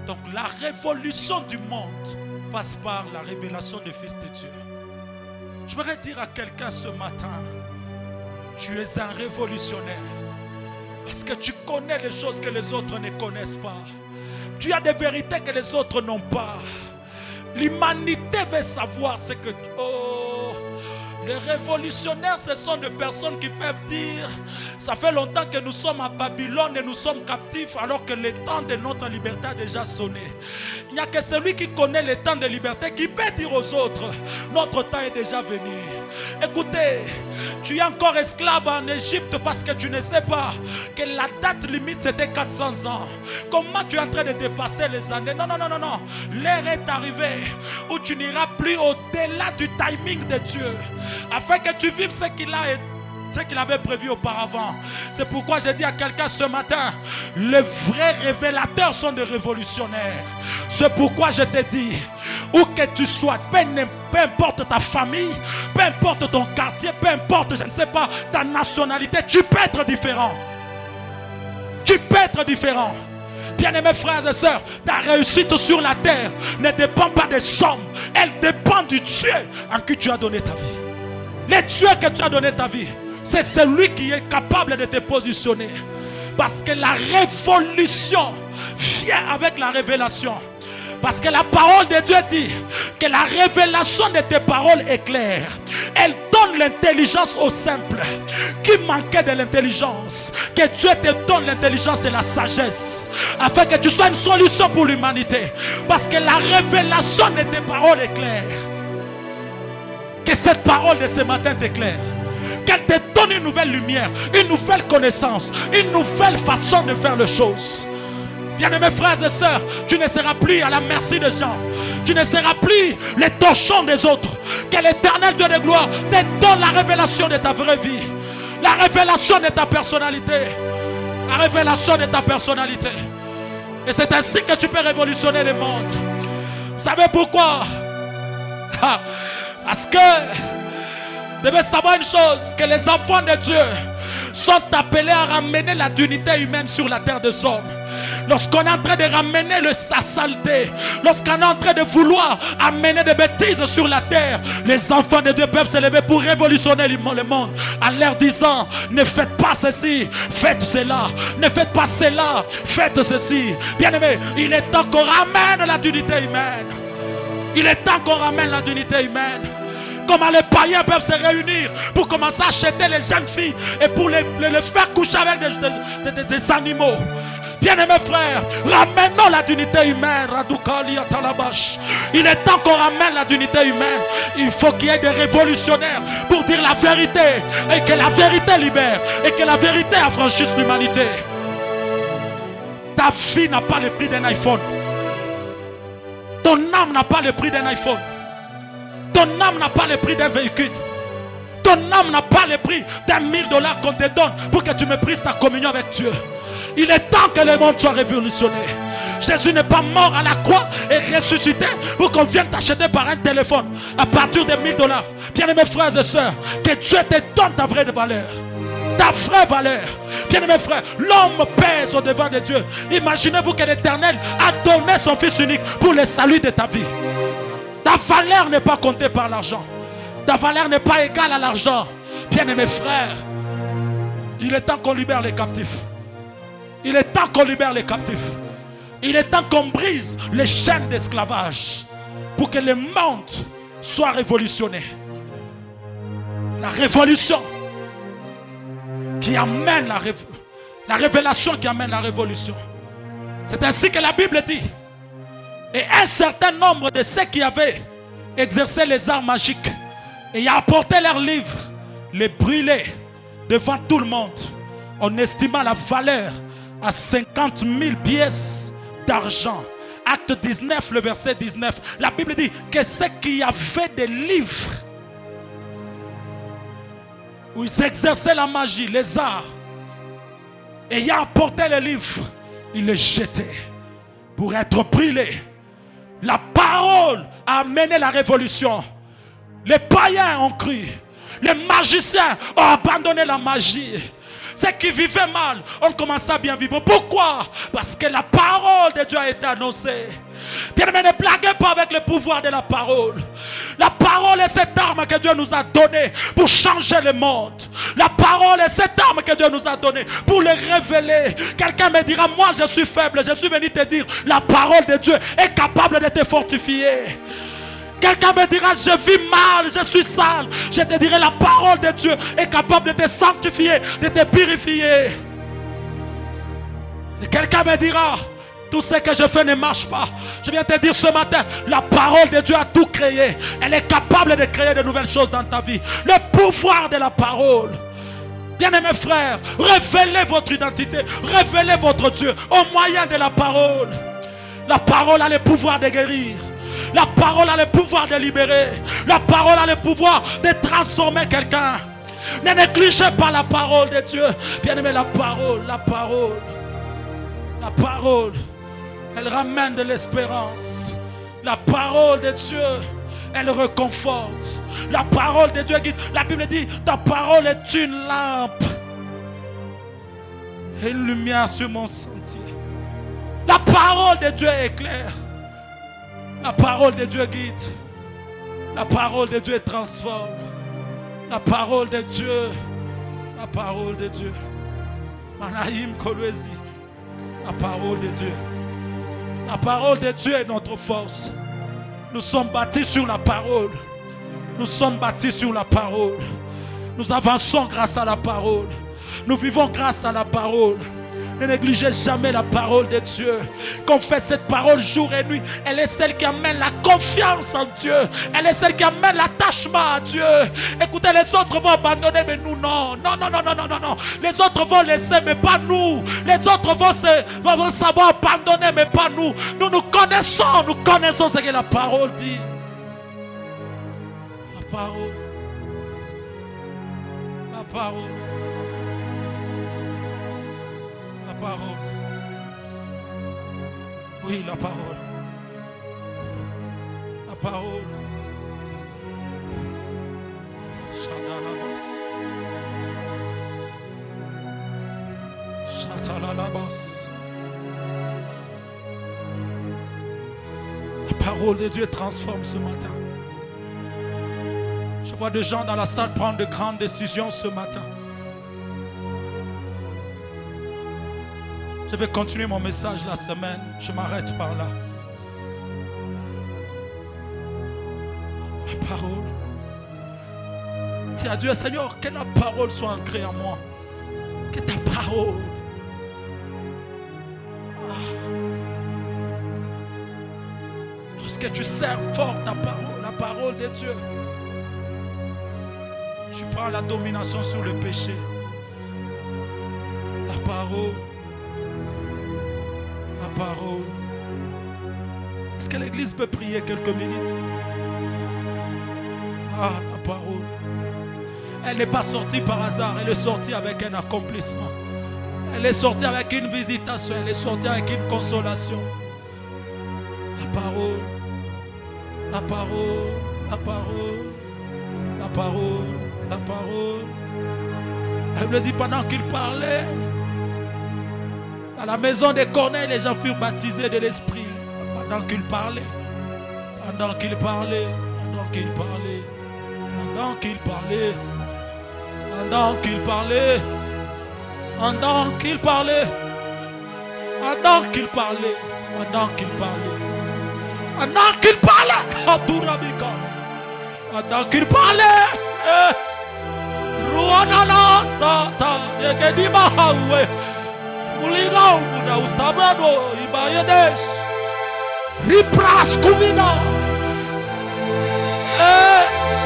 Donc la révolution du monde passe par la révélation du Fils de Dieu. Je voudrais dire à quelqu'un ce matin, tu es un révolutionnaire. Parce que tu connais les choses que les autres ne connaissent pas. Tu as des vérités que les autres n'ont pas. L'humanité veut savoir ce que... Oh, les révolutionnaires, ce sont des personnes qui peuvent dire, ça fait longtemps que nous sommes à Babylone et nous sommes captifs alors que le temps de notre liberté a déjà sonné. Il n'y a que celui qui connaît le temps de liberté qui peut dire aux autres, notre temps est déjà venu. Écoutez, tu es encore esclave en Égypte parce que tu ne sais pas que la date limite c'était 400 ans. Comment tu es en train de dépasser les années? Non, non, non, non, non. L'heure est arrivée où tu n'iras plus au-delà du timing de Dieu, afin que tu vives ce qu'il avait prévu auparavant. C'est pourquoi j'ai dit à quelqu'un ce matin, les vrais révélateurs sont des révolutionnaires. C'est pourquoi je te dis, où que tu sois, peu importe ta famille, peu importe ton quartier, peu importe, je ne sais pas, ta nationalité, tu peux être différent. Tu peux être différent. Bien-aimés frères et sœurs, ta réussite sur la terre ne dépend pas des sommes. Elle dépend du Dieu en qui tu as donné ta vie. Le Dieu que tu as donné ta vie, c'est celui qui est capable de te positionner. Parce que la révolution vient avec la révélation. Parce que la parole de Dieu dit que la révélation de tes paroles est claire. Elle donne l'intelligence aux simples qui manquaient de l'intelligence. Que Dieu te donne l'intelligence et la sagesse afin que tu sois une solution pour l'humanité. Parce que la révélation de tes paroles est claire. Que cette parole de ce matin t'éclaire. Qu'elle te donne une nouvelle lumière, une nouvelle connaissance, une nouvelle façon de faire les choses. Bien-aimés frères et sœurs, tu ne seras plus à la merci des gens. Tu ne seras plus les torchons des autres. Que l'Éternel Dieu de gloire te donne la révélation de ta vraie vie. La révélation de ta personnalité. La révélation de ta personnalité. Et c'est ainsi que tu peux révolutionner le monde. Vous savez pourquoi? Parce que vous devez savoir une chose, que les enfants de Dieu sont appelés à ramener la dignité humaine sur la terre des hommes. Lorsqu'on est en train de ramener sa saleté, lorsqu'on est en train de vouloir amener des bêtises sur la terre, les enfants de Dieu peuvent se lever pour révolutionner le monde en leur disant, ne faites pas ceci, faites cela, ne faites pas cela, faites ceci. Bien aimé, il est temps qu'on ramène la dignité humaine. Il est temps qu'on ramène la dignité humaine. Comment les païens peuvent se réunir pour commencer à acheter les jeunes filles et pour les faire coucher avec des animaux. Bien-aimés frères, ramenons la dignité humaine. Il est temps qu'on ramène la dignité humaine. Il faut qu'il y ait des révolutionnaires pour dire la vérité. Et que la vérité libère. Et que la vérité affranchisse l'humanité. Ta vie n'a pas le prix d'un iPhone. Ton âme n'a pas le prix d'un iPhone. Ton âme n'a pas le prix d'un véhicule. Ton âme n'a pas le prix d'un $1000 qu'on te donne pour que tu méprises ta communion avec Dieu. Il est temps que le monde soit révolutionné. Jésus n'est pas mort à la croix et ressuscité pour qu'on vienne t'acheter par un téléphone à partir de $1000. Bien-aimés frères et sœurs, que Dieu te donne ta vraie valeur. Ta vraie valeur. Bien-aimés frères, l'homme pèse au devant de Dieu. Imaginez-vous que l'Éternel a donné son Fils unique pour le salut de ta vie. Ta valeur n'est pas comptée par l'argent. Ta valeur n'est pas égale à l'argent. Bien-aimés frères, il est temps qu'on libère les captifs. Il est temps qu'on libère les captifs. Il est temps qu'on brise les chaînes d'esclavage pour que le monde soit révolutionné. La révolution qui amène la révélation qui amène la révolution. C'est ainsi que la Bible dit. Et un certain nombre de ceux qui avaient exercé les arts magiques et apporté leurs livres, les brûlaient devant tout le monde en estimant la valeur à 50 000 pièces d'argent. Acte 19, le verset 19. La Bible dit que ceux qui avaient des livres où ils exerçaient la magie, les arts, ayant apporté les livres, ils les jetaient pour être brûlés. La parole a amené la révolution. Les païens ont cru. Les magiciens ont abandonné la magie. Ceux qui vivaient mal ont commencé à bien vivre. Pourquoi? Parce que la parole de Dieu a été annoncée. Bien-aimés, ne blaguez pas avec le pouvoir de la parole. La parole est cette arme que Dieu nous a donnée pour changer le monde. La parole est cette arme que Dieu nous a donnée pour le révéler. Quelqu'un me dira, moi je suis faible, je suis venu te dire, la parole de Dieu est capable de te fortifier. Quelqu'un me dira, je vis mal, je suis sale. Je te dirai, la parole de Dieu est capable de te sanctifier, de te purifier. Et quelqu'un me dira, tout ce que je fais ne marche pas. Je viens te dire ce matin, la parole de Dieu a tout créé. Elle est capable de créer de nouvelles choses dans ta vie. Le pouvoir de la parole. Bien-aimés frères, révélez votre identité, révélez votre Dieu au moyen de la parole. La parole a le pouvoir de guérir. La parole a le pouvoir de libérer. La parole a le pouvoir de transformer quelqu'un. Ne négligez pas la parole de Dieu. Bien-aimés, la parole, elle ramène de l'espérance. La parole de Dieu, elle réconforte. La parole de Dieu guide. La Bible dit, ta parole est une lampe et une lumière sur mon sentier. La parole de Dieu éclaire. La parole de Dieu guide. La parole de Dieu transforme. La parole de Dieu. La parole de Dieu. Manaïm Kolwezi. La parole de Dieu. La parole de Dieu est notre force. Nous sommes bâtis sur la parole. Nous sommes bâtis sur la parole. Nous avançons grâce à la parole. Nous vivons grâce à la parole. Ne négligez jamais la parole de Dieu. Confesse cette parole jour et nuit. Elle est celle qui amène la confiance en Dieu. Elle est celle qui amène l'attachement à Dieu. Écoutez, les autres vont abandonner, mais nous non. Non. Les autres vont laisser, mais pas nous. Les autres vont savoir abandonner, mais pas nous. Nous connaissons ce que la parole dit. La parole. La parole. Parole. Oui, la parole. La parole. Shadalabas. Shatalalabas. La parole de Dieu transforme ce matin. Je vois des gens dans la salle prendre de grandes décisions ce matin. Je vais continuer mon message la semaine. Je m'arrête par là. La parole. Dis à Dieu, Seigneur, que la parole soit ancrée en moi. Que ta parole. Lorsque tu sers fort ta parole, la parole de Dieu, tu prends la domination sur le péché. La parole. La parole. Est-ce que l'église peut prier quelques minutes? Ah, la parole. Elle n'est pas sortie par hasard, elle est sortie avec un accomplissement. Elle est sortie avec une visitation, elle est sortie avec une consolation. La parole. La parole. La parole. La parole. La parole. Elle me dit pendant qu'il parlait, à la maison de Corneille, les gens furent baptisés de l'Esprit. Pendant qu'il parlait, pendant qu'il parlait, pendant qu'il parlait, pendant qu'il parlait, pendant qu'il parlait, pendant qu'il parlait, pendant qu'il parlait, pendant qu'il parlait, pendant qu'il parlait, pendant qu'il parlait, Ruanana Sata, Yekedima Hawe. Uligao na ustabado ibayedesh ripras kumina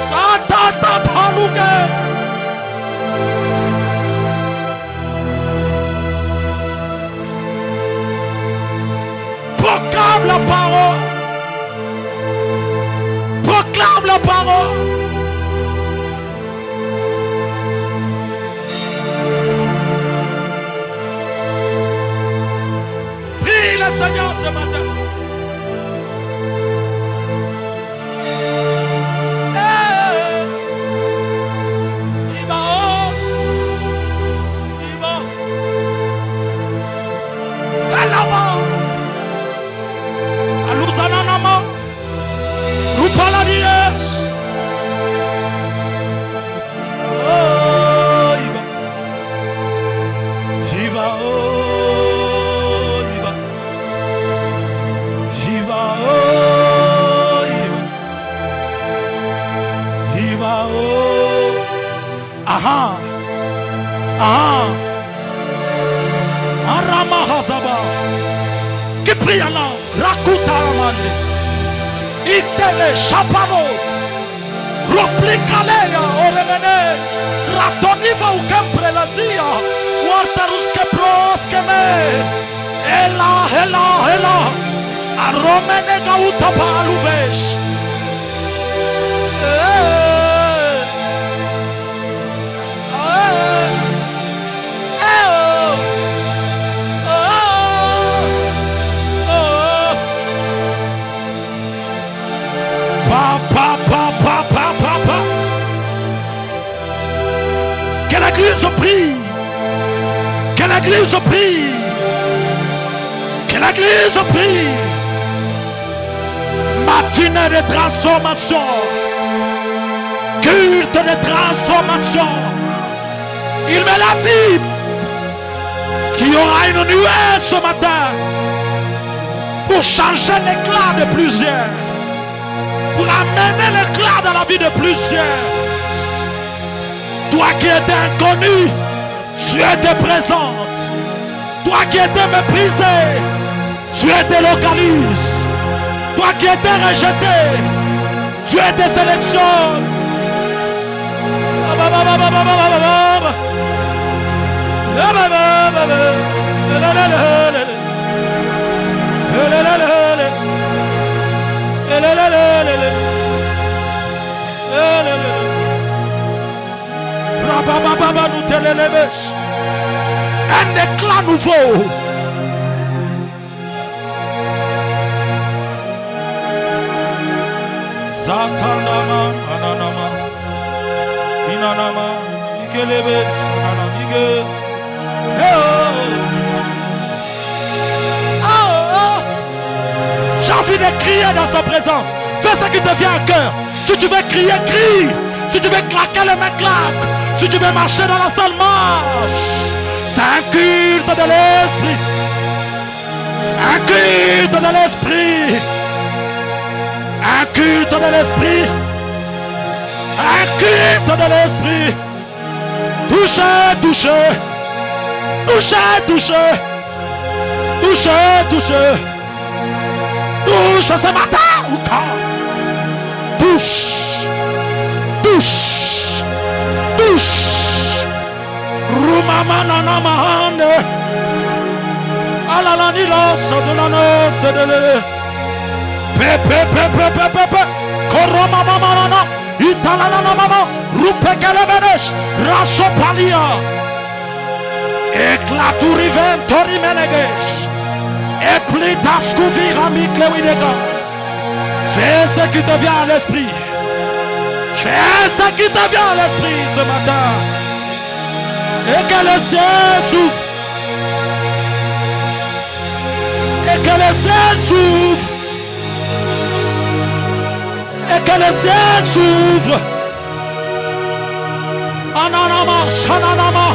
satata paluge proclame la parole, proclame la parole. Le Seigneur ce matin. Ibao, Aha. Aha. Arama Hazaba. Qui prie en langue. Rakuta Amande. Itele Chapanos. Replicalea Oremene. Ratoniva Ukemprelazia. Wartaruske Proskeme. Ela, ela, ela. Aromene Gauta Paluvesh. Que l'église prie. Que l'église prie. Que l'église prie. Matinée de transformation. Culte de transformation. Il me l'a dit qu'il y aura une nuée ce matin pour changer l'éclat de plusieurs. Pour amener l'éclat dans la vie de plusieurs. Toi qui étais inconnu, tu étais présente. Toi qui étais méprisé, tu étais localiste. Toi qui étais rejeté, tu étais sélectionné. Un éclat nouveau. Satanama, ananama, inanama, ikelebe, ananamige. J'ai envie de crier dans sa présence. Fais ce qui te vient à cœur. Si tu veux crier, crie. Si tu veux claquer les mains, claque. Si tu veux marcher dans la salle, marche. C'est un culte de l'esprit. Un culte de l'esprit. Un culte de l'esprit. Un culte de l'esprit. Touchez, touchez. Touchez, touchez. Touchez, touchez. Touche ce matin ou quand? Touche. Touche. Touche. Rumamananamahane. Alalanila sadunano sedele. Pepe pepe pepe pepe. Koromamamanana. Italanamama. Rupekelebenesh. Rasopalia. Eclaturiventori menegesh. Et plus d'ascouvir à Miklewinega. Fais ce qui te vient à l'esprit. Fais ce qui te vient à l'esprit ce matin. Et que le ciel s'ouvre. Et que le ciel s'ouvre. Et que le ciel s'ouvre. Ananama, shananama.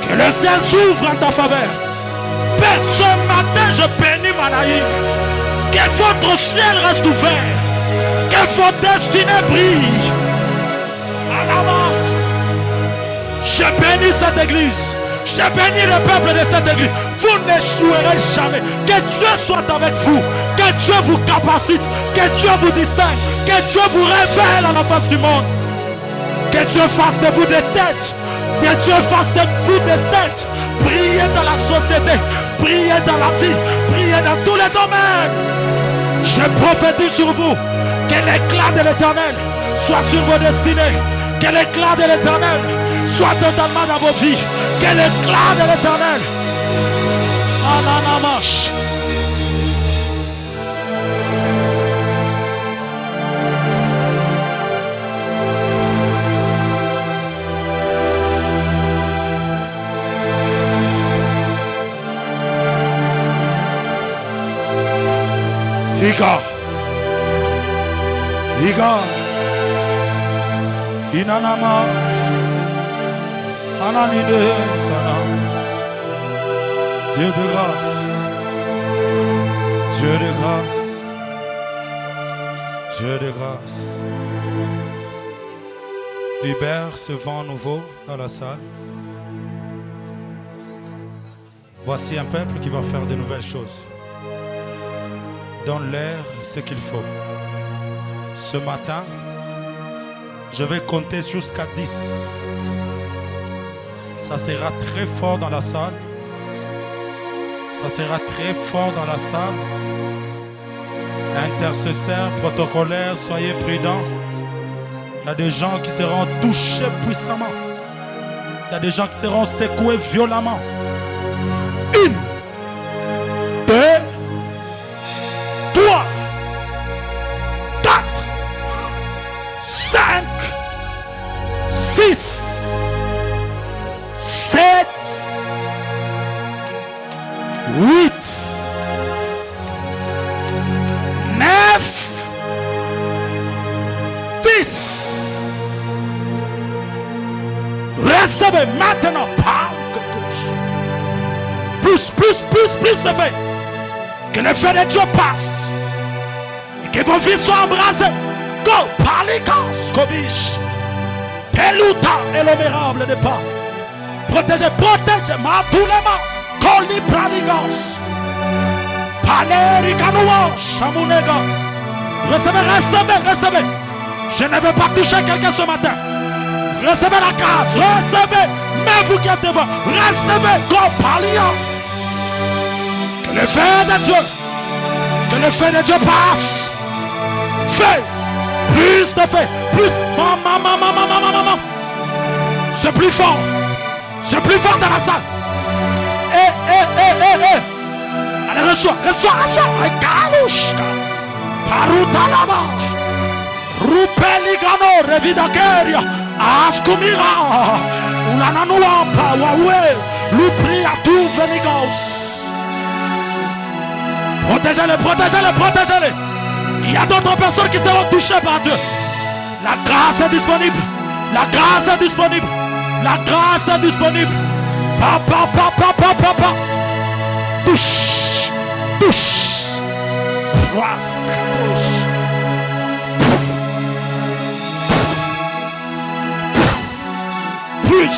Que le ciel s'ouvre en ta faveur. Père, ce matin, je bénis Manaïm. Que votre ciel reste ouvert. Que vos destinées brillent. Je bénis cette église. Je bénis le peuple de cette église. Vous n'échouerez jamais. Que Dieu soit avec vous. Que Dieu vous capacite. Que Dieu vous distingue. Que Dieu vous révèle à la face du monde. Que Dieu fasse de vous des têtes. Que Dieu fasse de vous des têtes. Brillez dans la société. Brillez dans la vie. Brillez dans tous les domaines. Je prophétise sur vous. Que l'éclat de l'Éternel soit sur vos destinées. Que l'éclat de l'Éternel soit totalement dans vos vies. Que l'éclat de l'Éternel. Ananamash. Iga. Iga. Inanama. Ananide Sana. Dieu de grâce. Dieu de grâce. Dieu de grâce. Libère ce vent nouveau dans la salle. Voici un peuple qui va faire de nouvelles choses. Donne-leur ce qu'il faut. Ce matin, je vais compter jusqu'à 10. Ça sera très fort dans la salle. Ça sera très fort dans la salle. Intercesseurs, protocolaires, soyez prudents. Il y a des gens qui seront touchés puissamment. Il y a des gens qui seront secoués violemment. 1, 2, 3, 4, 5, 6, 7, 8, 9, 10. Recevez maintenant, parle que touche. Plus de feu. Que le feu de Dieu passe. Et que vos vies soient embrasées. Go, paligans, coviche. Peluta et l'honorable de pas. Protégez, protégez-moi tous les mains. Coli praligans. Palericanoua, chamunega. Recevez. Je ne veux pas toucher quelqu'un ce matin. Recevez la grâce, recevez. Mais vous qui êtes devant, recevez. Go, palia. Que le feu de Dieu passe. Feu, plus de feu, plus. Maman. C'est plus fort dans la salle. Allez, reçois. Calouche. Paruta là-bas. Rupeligano, revidakeria. Askumira. Ulananouampa, waoué. Lupria, tout venigos. Protégez-les. Il y a d'autres personnes qui seront touchées par Dieu. La grâce est disponible. Papa. Touche. Plus.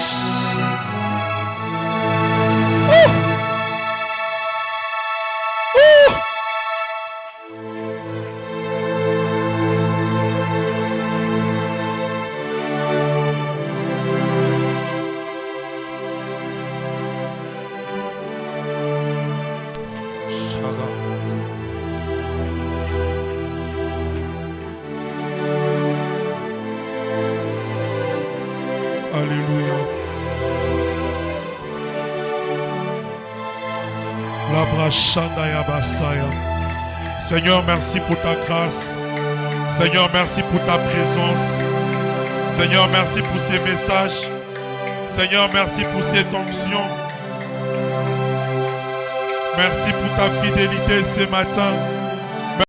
Alléluia. La brachanda ya basaya. Seigneur, merci pour ta grâce. Seigneur, merci pour ta présence. Seigneur, merci pour ces messages. Seigneur, merci pour cette onction. Merci pour ta fidélité ce matin.